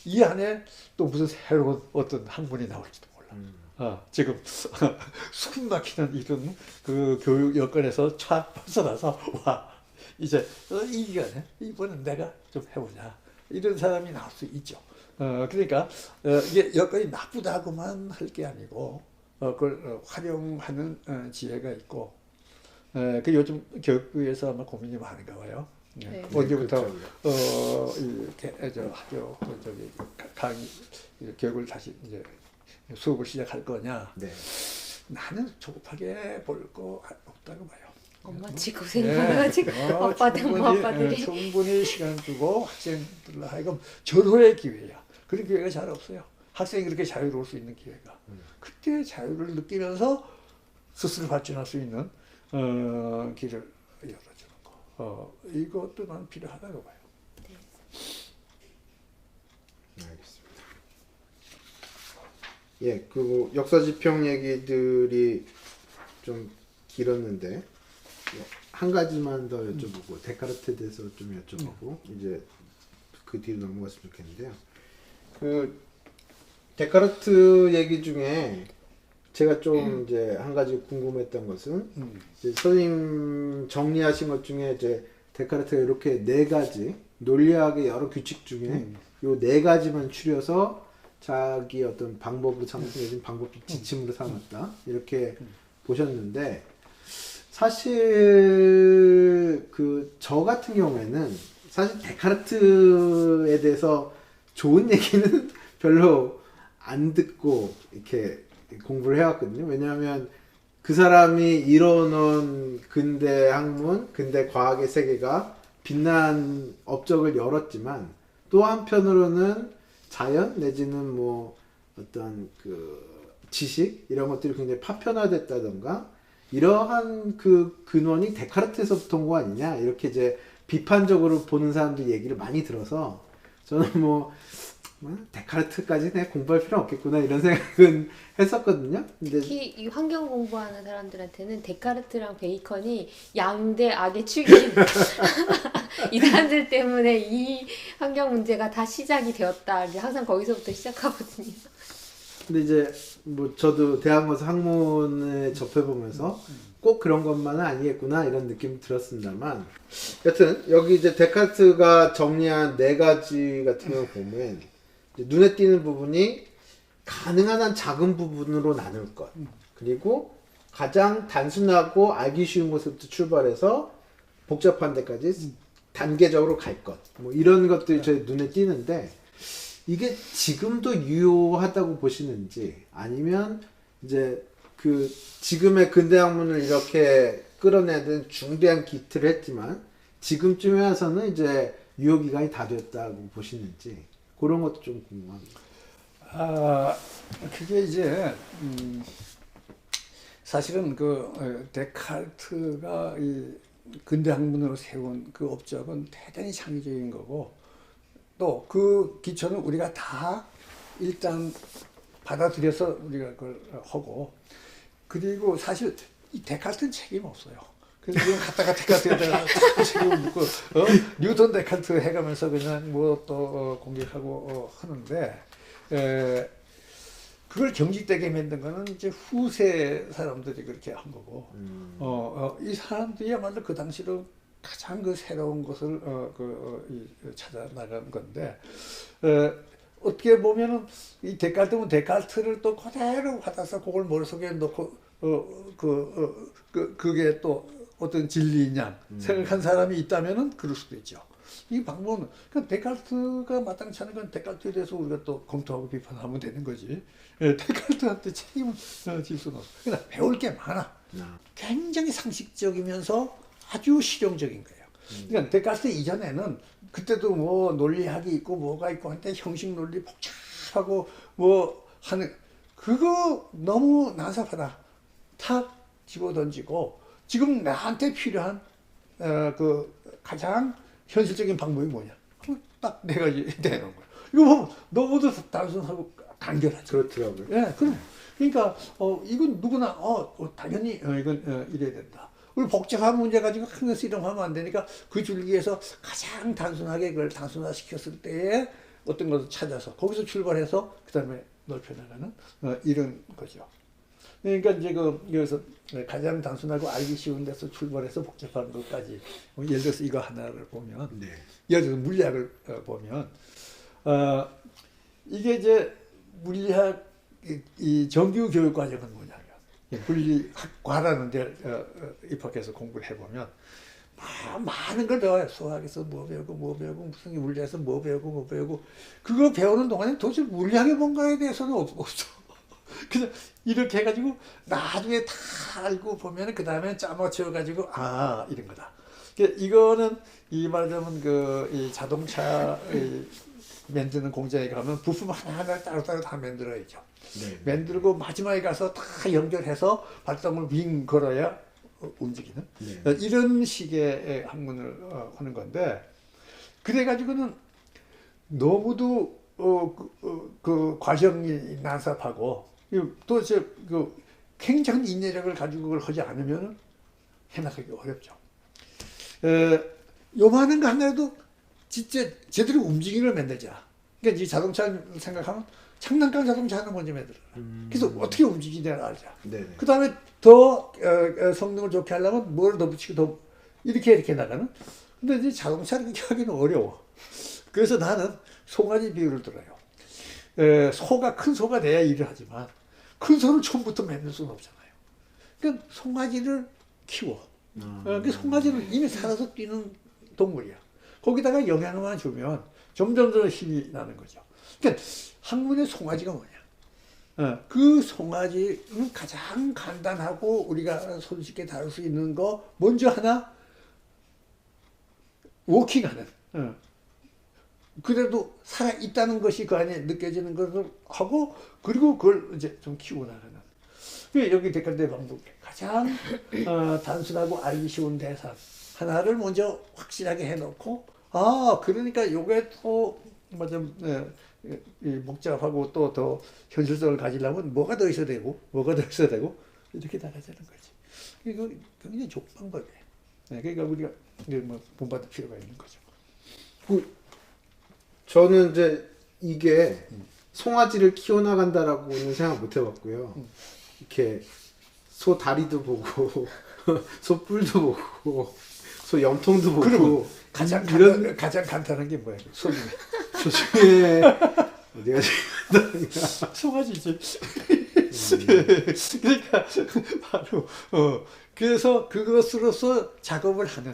이 안에 또 무슨 새로운 어떤 학문이 나올지도 몰라. 지금 숨 막히는 이런 그 교육 여건에서 촥 벗어나서 와 이제 이 기간에 이번엔 내가 좀 해보자 이런 사람이 나올 수 있죠. 그러니까 이게 여건이 나쁘다고만 할 게 아니고 그걸 활용하는 지혜가 있고 그 요즘 교육부에서 아마 고민이 많은가 봐요. 네. 언제부터 그렇죠. 이렇게 저 학교 저기 강의 교육을 다시 이제 수업을 시작할 거냐? 네. 나는 조급하게 볼 거 없다고 봐요. 엄마치 고생이 많아가지고 아빠들 엄마들이 충분히 시간 두고 학생들로 하여금 절호의 기회야. 그런 기회가 잘 없어요. 학생이 그렇게 자유로울 수 있는 기회가. 그때 자유를 느끼면서 스스로 발전할 수 있는 길을 열어주는 거. 이것도 난 필요하다고 봐요. 알겠습니다. 예, 그 역사지평 얘기들이 좀 길었는데 한 가지만 더 여쭤보고 데카르트에 대해서 좀 여쭤보고 이제 그 뒤로 넘어갔으면 좋겠는데요. 그 데카르트 얘기 중에 제가 좀 이제 한 가지 궁금했던 것은 이제 선생님 정리하신 것 중에 이제 데카르트가 이렇게 네 가지 논리학의 여러 규칙 중에 요 네 가지만 추려서 자기 어떤 방법으로 삼았다, 내지는 방법 지침으로 삼았다 이렇게 보셨는데 사실 그 저 같은 경우에는 사실 데카르트에 대해서 좋은 얘기는 별로 안 듣고 이렇게 공부를 해왔거든요. 왜냐하면 그 사람이 이뤄놓은 근대 학문, 근대 과학의 세계가 빛난 업적을 열었지만 또 한편으로는 자연 내지는 뭐 어떤 그 지식 이런 것들이 굉장히 파편화됐다던가 이러한 그 근원이 데카르트에서부터 온 거 아니냐 이렇게 이제 비판적으로 보는 사람들 얘기를 많이 들어서 저는 뭐 데카르트까지 내가 공부할 필요 없겠구나 이런 생각은 했었거든요. 근데 특히 이 환경 공부하는 사람들한테는 데카르트랑 베이컨이 양대 악의 축인 이 사람들 때문에 이 환경 문제가 다 시작이 되었다. 항상 거기서부터 시작하거든요. 근데 이제 뭐 저도 대학 가서 학문에 접해보면서 꼭 그런 것만은 아니겠구나 이런 느낌이 들었습니다만 여튼 여기 이제 데카르트가 정리한 네 가지 같은 경우 보면 눈에 띄는 부분이 가능한 한 작은 부분으로 나눌 것. 그리고 가장 단순하고 알기 쉬운 것부터 출발해서 복잡한 데까지 단계적으로 갈 것. 뭐 이런 것들이 제 눈에 띄는데 이게 지금도 유효하다고 보시는지 아니면 이제 그 지금의 근대 학문을 이렇게 끌어내는 중대한 기틀을 했지만 지금쯤에 와서는 이제 유효 기간이 다 됐다고 보시는지 그런 것도 좀 궁금합니다. 그게 이제 사실은 그 데카르트가 이 근대 학문으로 세운 그 업적은 대단히 창의적인 거고 또 그 기초는 우리가 다 일단 받아들여서 우리가 그걸 하고 그리고 사실 이 데카르트는 책임 없어요. 그래서 지금 갔다가 데카르트에다가 자꾸 책임을 묻고 뉴턴 데카르트 해가면서 그냥 뭐 또 공격하고 하는데 그걸 경직되게 만든 거는 이제 후세 사람들이 그렇게 한 거고 이 사람들이야말로 그 당시로 가장 그 새로운 것을 찾아 나간 건데 어떻게 보면은 이 데카르트는 데카르트를 또 그대로 받아서 그걸 머릿속에 넣고 그게 또 어떤 진리냐 생각한 사람이 있다면은 그럴 수도 있죠. 이 방법은 그러니까 데카르트가 마땅치 않은 건 데카르트에 대해서 우리가 또 검토하고 비판하면 되는 거지. 데카르트한테 책임을 질 수는 없어. 그러니까 배울 게 많아. 굉장히 상식적이면서 아주 실용적인 거예요. 그러니까 데카르트 이전에는 그때도 뭐 논리학이 있고 뭐가 있고 한데 형식 논리 복잡하고 뭐 하는 그거 너무 난삽하다. 탁 집어던지고 지금 나한테 필요한 그 가장 현실적인 방법이 뭐냐? 딱 네 가지 되는 거야. 이거 보면 너무도 단순하고 간결하죠. 그렇더라고요. 예, 그럼 그러니까 이건 누구나 당연히 이건 이래야 된다. 우리 복잡한 문제 가지고 큰 것을 이용하면 안 되니까 그 줄기에서 가장 단순하게 그걸 단순화시켰을 때에 어떤 것을 찾아서 거기서 출발해서 그 다음에 넓혀나가는 이런 거죠. 그러니까 이제 여기서 가장 단순하고 알기 쉬운 데서 출발해서 복잡한 것까지 예를 들어서 이거 하나를 보면 예를 들어서 물리학을 보면 이게 이제 물리학 이 정규 교육 과정은 뭐냐면 물리학과라는 데 입학해서 공부를 해보면 많은 걸 배워요. 수학에서 뭐 배우고 무슨 물리에서 뭐 배우고 그거 배우는 동안에 도대체 물리학이 뭔가에 대해서는 없어. 그냥 이렇게 해가지고 나중에 다 알고 보면 그 다음에 짜맞춰가지고 이런 거다. 이거는 이 말하자면 이 자동차 만드는 공장에 가면 부품 하나하나 따로따로 다 만들어야죠. 만들고 마지막에 가서 다 연결해서 발동을 윙 걸어야 움직이는 이런 식의 학문을 하는 건데 그래가지고는 너무도 그 과정이 난삽하고 또 이제 굉장한 인내력을 가지고 그걸 하지 않으면 해나가기 어렵죠. 요만한 거 하나라도 진짜 제대로 움직임을 만들자. 그러니까 이 자동차를 생각하면 장난감 자동차 하나 먼저 만들어라. 그래서 어떻게 움직이냐를 알자. 그 다음에 더 성능을 좋게 하려면 뭘 더 붙이고 더 이렇게 나가는. 근데 이제 자동차를 그렇게 하기는 어려워. 그래서 나는 송아지 비유를 들어요. 소가 큰 소가 돼야 일을 하지만 큰 소를 처음부터 만들 수는 없잖아요. 그러니까 송아지를 키워. 그 송아지는 이미 살아서 뛰는 동물이야. 거기다가 영양만 주면 점점 더 힘이 나는 거죠. 그러니까 학문의 송아지가 뭐냐? 그 송아지는 가장 간단하고 우리가 손쉽게 다룰 수 있는 거 먼저 하나 워킹하는. 그래도 살아 있다는 것이 그 안에 느껴지는 것을 하고 그리고 그걸 이제 좀 키워 나가는. 여기 데카르트의 방법 가장 단순하고 알기 쉬운 대상 하나를 먼저 확실하게 해놓고 그러니까 요게 또 복잡하고 또 더 현실성을 가지려면 뭐가 더 있어야 되고 이렇게 나가자는 거지. 이거 굉장히 좋은 방법이에요. 그러니까 우리가 본받을 필요가 있는 거죠. 저는 이제 이게 송아지를 키워나간다라고는 생각 못 해봤고요. 이렇게 소 다리도 보고, 소 뿔도 보고, 소 염통도 보고. 가장 간단한 게 뭐예요? 소 중에. 어디가 제일 송아지 집. 그러니까 바로 그래서 그것으로서 작업을 하는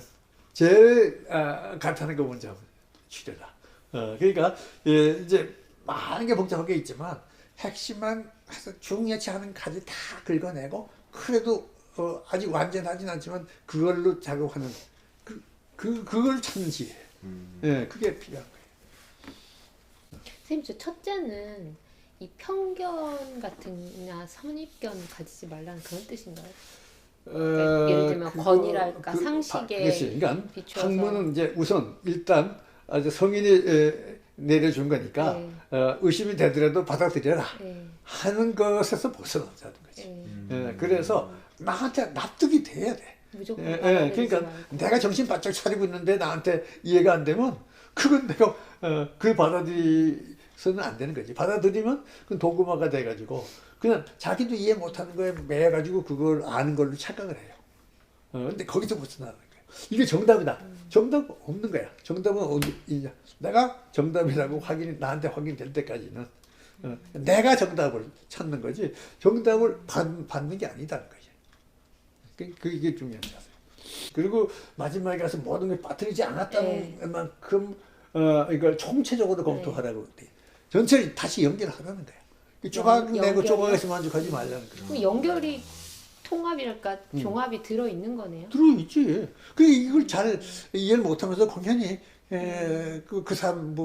제일 간단한 거 먼저 추려라. 그러니까 이제 많은 게 복잡하게 있지만 핵심만 해서 중요치 않은 가지 다 긁어내고 그래도 아직 완전하진 않지만 그걸로 작업하는 그걸 찾는 지혜. 그게 필요한 거예요. 선생님, 저 첫째는 이 편견 같은나 선입견 가지지 말라는 그런 뜻인가요? 그러니까 예를 들면 권위랄까 상식에 그렇지. 그러니까 비추어서 학문은 이제 우선 일단 아주 성인이 내려준 거니까 네. 의심이 되더라도 받아들여라 네. 하는 것에서 벗어나자는 거지. 네. 그래서 나한테 납득이 돼야 돼. 무조건 그러니까 내가 정신 바짝 차리고 있는데 나한테 이해가 안 되면 그건 내가 그 받아들이서는 안 되는 거지. 받아들이면 그건 도구마가 돼가지고 그냥 자기도 이해 못하는 거에 매여가지고 그걸 아는 걸로 착각을 해요. 근데 거기서 벗어나는 거예요. 이게 정답이다. 정답 없는 거야. 정답은 어디냐? 내가 정답이라고 나한테 확인될 때까지는 내가 정답을 찾는 거지. 정답을 받는 게 아니다는 거지. 그게 중요한 자세. 그리고 마지막에 가서 모든 게 빠뜨리지 않았다는 만큼 이걸 총체적으로 검토하라고 돼. 전체를 다시 연결하라는 거야. 조각내고 조각에서 만족하지 말라는 거야. 그럼 연결이 통합이랄까 종합이 들어 있는 거네요. 들어있지. 이걸 잘 이해를 못하면서 공연히 그 사람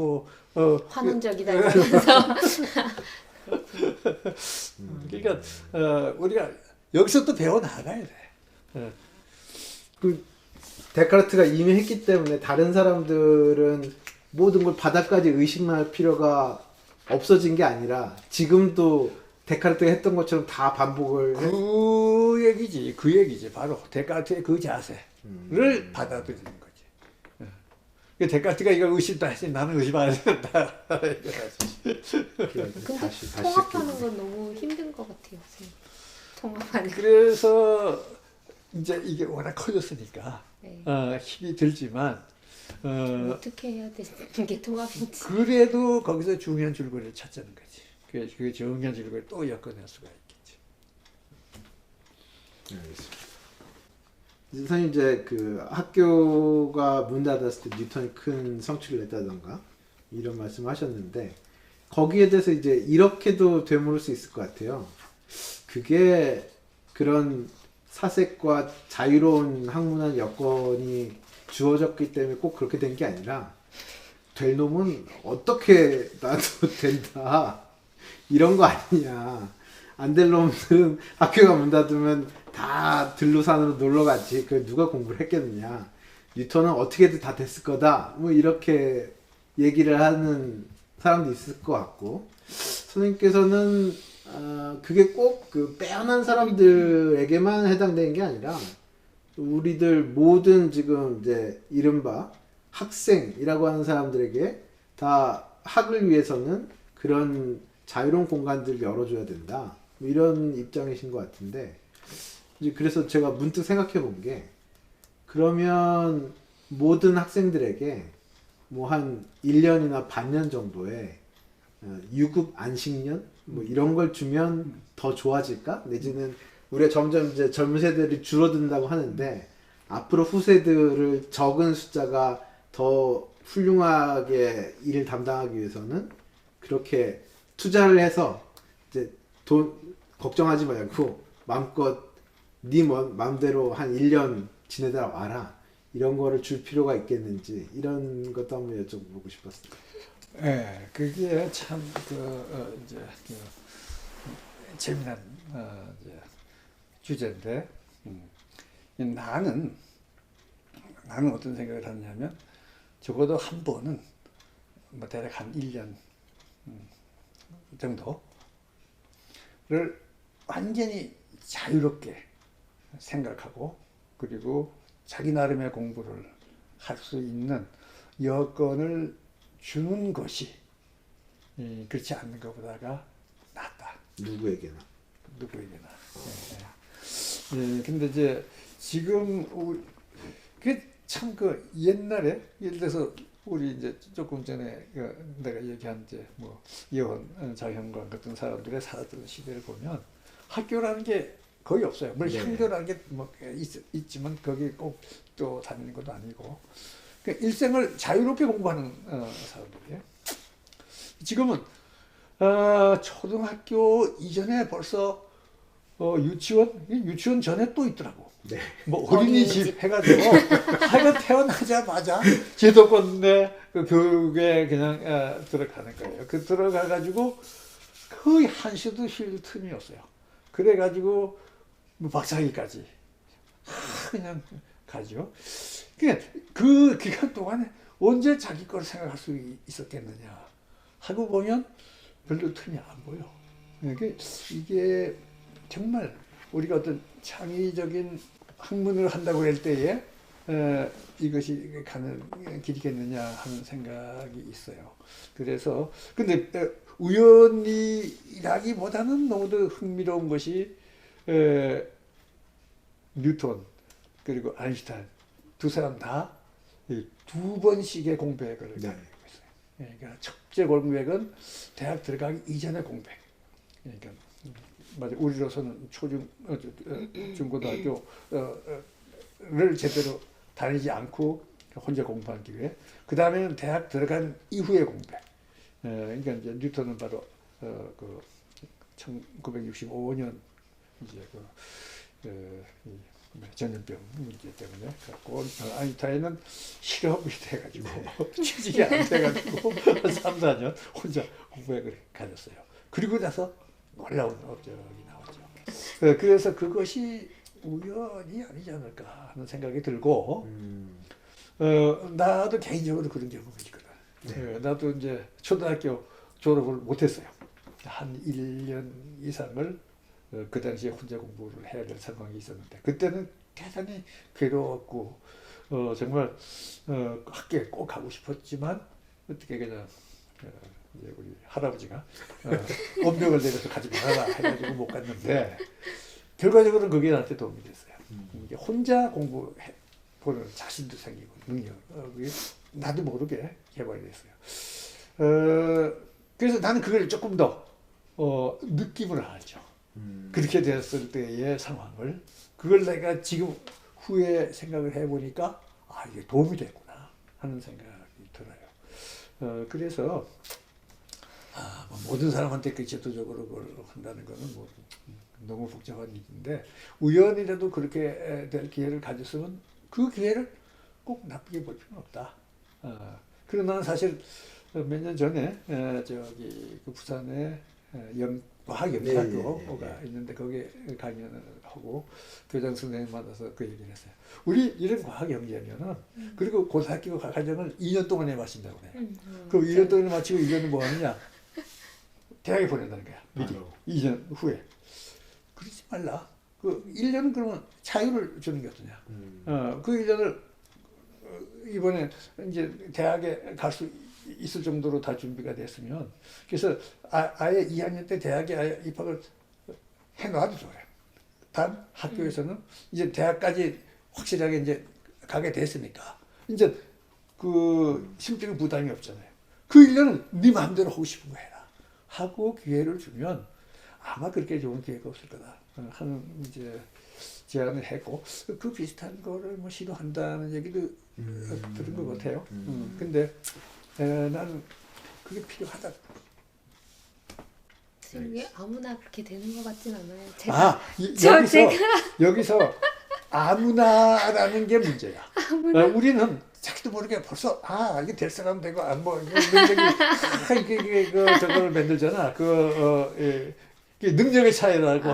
환원적이다 이러면서 그러니까 우리가 여기서 또 배워 나가야 돼. 그 데카르트가 이미 했기 때문에 다른 사람들은 모든 걸 바닥까지 의심할 필요가 없어진 게 아니라 지금도 데카르트가 했던 것처럼 다 반복을 그 얘기지. 바로 데카르트의 그 자세를 받아들이는 거지. 데카르트가 이걸 의심다 했지 나는 의심 안 했다. 근데 통합하는 건 너무 힘든 것 같아요. 선생님. 통합하는 거. 그래서 이제 이게 워낙 커졌으니까 네. 힘이 들지만 어떻게 해야 되는 게 통합인지. 그래도 거기서 중요한 줄거리를 찾자는 거지. 그 중요한 줄거리를 또 엮어낼 수가 있겠지. 알겠습니다. 선생님 이제 그 학교가 문 닫았을 때 뉴턴이 큰 성취를 냈다던가 이런 말씀하셨는데 거기에 대해서 이제 이렇게도 되물을 수 있을 것 같아요. 그게 그런 사색과 자유로운 학문한 여건이 주어졌기 때문에 꼭 그렇게 된 게 아니라 될 놈은 어떻게 놔도 된다 이런 거 아니냐. 안 될 놈들은 학교가 문 닫으면 다 들로산으로 놀러 갔지. 그 누가 공부를 했겠느냐. 뉴턴은 어떻게든 다 됐을 거다. 뭐 이렇게 얘기를 하는 사람도 있을 것 같고 선생님께서는 그게 꼭 그 빼어난 사람들에게만 해당되는 게 아니라 우리들 모든 지금 이제 이른바 학생이라고 하는 사람들에게 다 학을 위해서는 그런 자유로운 공간들을 열어줘야 된다. 뭐 이런 입장이신 것 같은데 이제 그래서 제가 문득 생각해 본 게 그러면 모든 학생들에게 뭐 한 1년이나 반년 정도의 유급 안식년 뭐 이런 걸 주면 더 좋아질까? 내지는 우리가 점점 이제 젊은 세대들이 줄어든다고 하는데 앞으로 후세들을 적은 숫자가 더 훌륭하게 일을 담당하기 위해서는 그렇게 투자를 해서 이제 돈 걱정하지 말고 마음껏 네 마음대로 한 1년 지내다 와라 이런 거를 줄 필요가 있겠는지 이런 것도 한번 여쭤보고 싶었습니다. 네, 그게 참 이제 재미난 이제 주제인데 나는 어떤 생각을 하냐면 적어도 한 번은 뭐 대략 한 1년 정도를 완전히 자유롭게 생각하고 그리고 자기 나름의 공부를 할 수 있는 여건을 주는 것이 그렇지 않는 것보다가 낫다. 누구에게나. 근데 이제 지금 그 참 그 옛날에 예를 들어서 우리 이제 조금 전에 내가 얘기한 이제 뭐 예원 장현관 같은 사람들의 살았던 시대를 보면 학교라는 게 거의 없어요. 물론 네. 향교라는 게 뭐 있지만 거기 꼭 또 다니는 것도 아니고 그러니까 일생을 자유롭게 공부하는 사람들이에요. 지금은 초등학교 이전에 벌써 유치원 전에 또 있더라고. 네. 뭐 어린이집 해가지고 하여간 태어나자마자 제도권 내 그 교육에 그냥 들어가는 거예요. 그 들어가가지고 거의 한시도 쉴 틈이 없어요. 그래가지고 뭐 박사학위까지 그냥 가죠. 그러니까 그 기간 동안에 언제 자기 걸 생각할 수 있었겠느냐 하고 보면 별로 틈이 안 보여. 이게 정말 우리가 어떤 창의적인 학문을 한다고 할 때에 이것이 가는 길이겠느냐 하는 생각이 있어요. 그래서 근데 우연이라기보다는 너무도 흥미로운 것이 뉴턴 그리고 아인슈타인 두 사람 다 두 번씩의 공백을 가지고 있어요. 그러니까 첫째 공백은 대학 들어가기 이전의 공백. 그러니까 맞아 우리로서는 중고등학교를 제대로 다니지 않고 혼자 공부한 기회. 그 다음에는 대학 들어간 이후의 공백. 그러니까 이제 뉴턴은 바로 그 1965년 이제 전염병 문제 때문에 갖고 아인슈타인은 실업이 돼가지고 취직이 안 돼가지고 3, 4년 혼자 공백을 가졌어요. 그리고 나서 놀라운 업적이 나왔죠. 그래서 그것이 우연이 아니지 않을까 하는 생각이 들고 나도 개인적으로 그런 경험이 있거든. 네. 나도 이제 초등학교 졸업을 못했어요. 한 1년 이상을 그 당시에 혼자 공부를 해야 될 상황이 있었는데 그때는 대단히 괴로웠고 정말 학교에 꼭 가고 싶었지만 어떻게 그냥 이제 우리 할아버지가 엄명을 내려서 가지 말아라 해가지고 못 갔는데 결과적으로는 그게 나한테 도움이 됐어요. 이게 혼자 공부해 보는 자신도 생기고 능력이 나도 모르게 개발이 됐어요. 그래서 나는 그걸 조금 더 느낌을 알죠. 그렇게 됐을 때의 상황을 그걸 내가 지금 후에 생각을 해보니까 이게 도움이 됐구나 하는 생각이 들어요. 그래서 뭐 모든 사람한테 그 제도적으로 그걸 한다는 거는 뭐 너무 복잡한 일인데 우연이라도 그렇게 될 기회를 가졌으면 그 기회를 꼭 나쁘게 볼 필요는 없다. 그러나 나는 사실 몇 년 전에 저기 그 부산에 과학연구학교가 있는데 거기에 강연을 하고 교장 선생님 만나서 그 얘기를 했어요. 우리 이런 과학 연구하면은 그리고 고등학교 과정을 2년 동안 해마친다고 그래요. 그럼 2년 동안 마치고 2년은 뭐 하느냐? 대학에 보낸다는 거야. 미리. 2년 후에. 그러지 말라. 그 1년은 그러면 자유를 주는 게 어떠냐. 그 1년을 이번에 이제 대학에 갈 수 있을 정도로 다 준비가 됐으면 그래서 아예 2학년 때 대학에 아예 입학을 해놔도 좋아요. 단 학교에서는 이제 대학까지 확실하게 이제 가게 됐으니까 이제 그 심적인 부담이 없잖아요. 그 1년은 네 마음대로 하고 싶은 거 해라 하고 기회를 주면 아마 그렇게 좋은 기회가 없을 거다 하는 이제 제안을 했고 그 비슷한 거를 뭐 시도한다는 얘기도 들은 것 같아요. 근데 나는 그게 필요하다. 이게 아무나 그렇게 되는 것 같진 않아요. 여기서 아무나라는 게 문제야. 우리는 자기도 모르게 벌써 이게 될 사람 되고 뭐 능력이 이게 저걸 만들잖아. 능력의 차이라고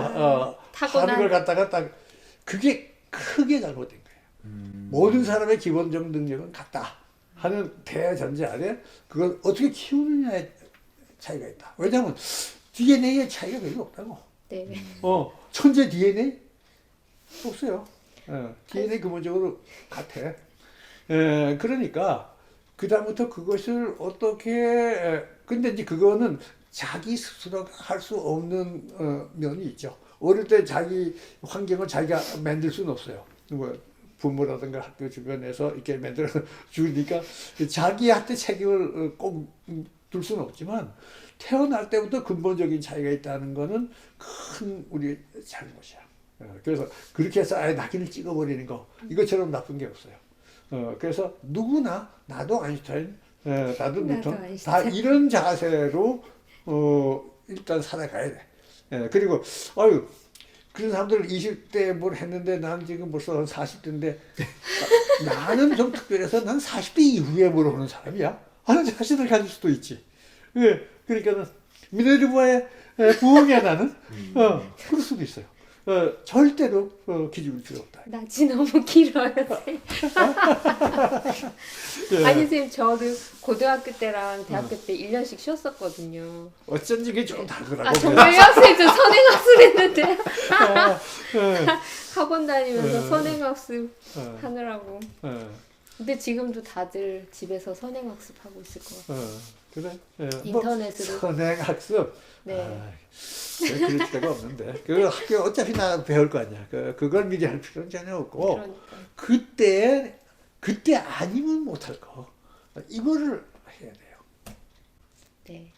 하는 걸 갖다가 딱 그게 크게 잘못된 거예요. 모든 사람의 기본적 능력은 같다 하는 대전제 아래 그걸 어떻게 키우느냐에 차이가 있다. 왜냐하면 DNA의 차이가 별로 없다고. 네. 천재 DNA 없어요. DNA 근본적으로 같아. 그러니까 그 다음부터 그것을 어떻게 근데 이제 그거는 자기 스스로가 할 수 없는 면이 있죠. 어릴 때 자기 환경을 자기가 만들 수는 없어요. 부모라든가 학교 주변에서 이렇게 만들어 주니까 자기한테 책임을 꼭 둘 수는 없지만 태어날 때부터 근본적인 차이가 있다는 거는 큰 우리 잘못이야. 그래서 그렇게 해서 아예 낙인을 찍어버리는 거 이것처럼 나쁜 게 없어요. 그래서 누구나 나도 아인슈타인, 나도 뉴턴 다 아인슈타인. 이런 자세로 일단 살아가야 돼. 그리고 그런 사람들 20대에 뭘 했는데 난 지금 벌써 40대인데 나는 좀 특별해서 난 40대 이후에 물어보는 사람이야. 하는 자신을 가질 수도 있지. 그러니까는 미네르바의 부흥에 나는 그럴 수도 있어요. 절대로 기죽을 필요 없다. 낯이 너무 길어요, 쌤. 예. 아니, 쌤, 저도 고등학교 때랑 대학교 때 1년씩 쉬었었거든요. 어쩐지 이게 좀 다르더라고. 아, 정말요? 쌤, 저 선행학습 했는데. 예. 학원 다니면서 예. 선행학습 예. 하느라고. 예. 근데 지금도 다들 집에서 선행학습하고 있을 것 같아요. 그래. 예. 인터넷으로. 선행학습. 네. 그럴 데가 없는데. 그 학교 어차피 나 배울 거 아니야. 그걸 미리 할 필요는 전혀 없고. 그러니까. 그때 아니면 못할 거. 이거를 해야 돼요. 네.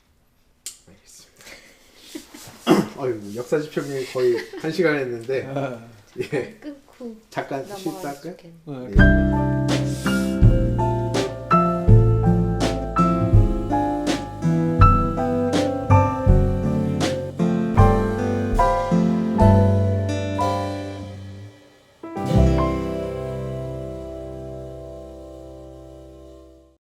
알겠습니다. 어휴, 역사지평이 거의 1시간 했는데 예, 끊고 잠깐 쉬다 넘어가면 할까요? 좋겠네. 어, 예.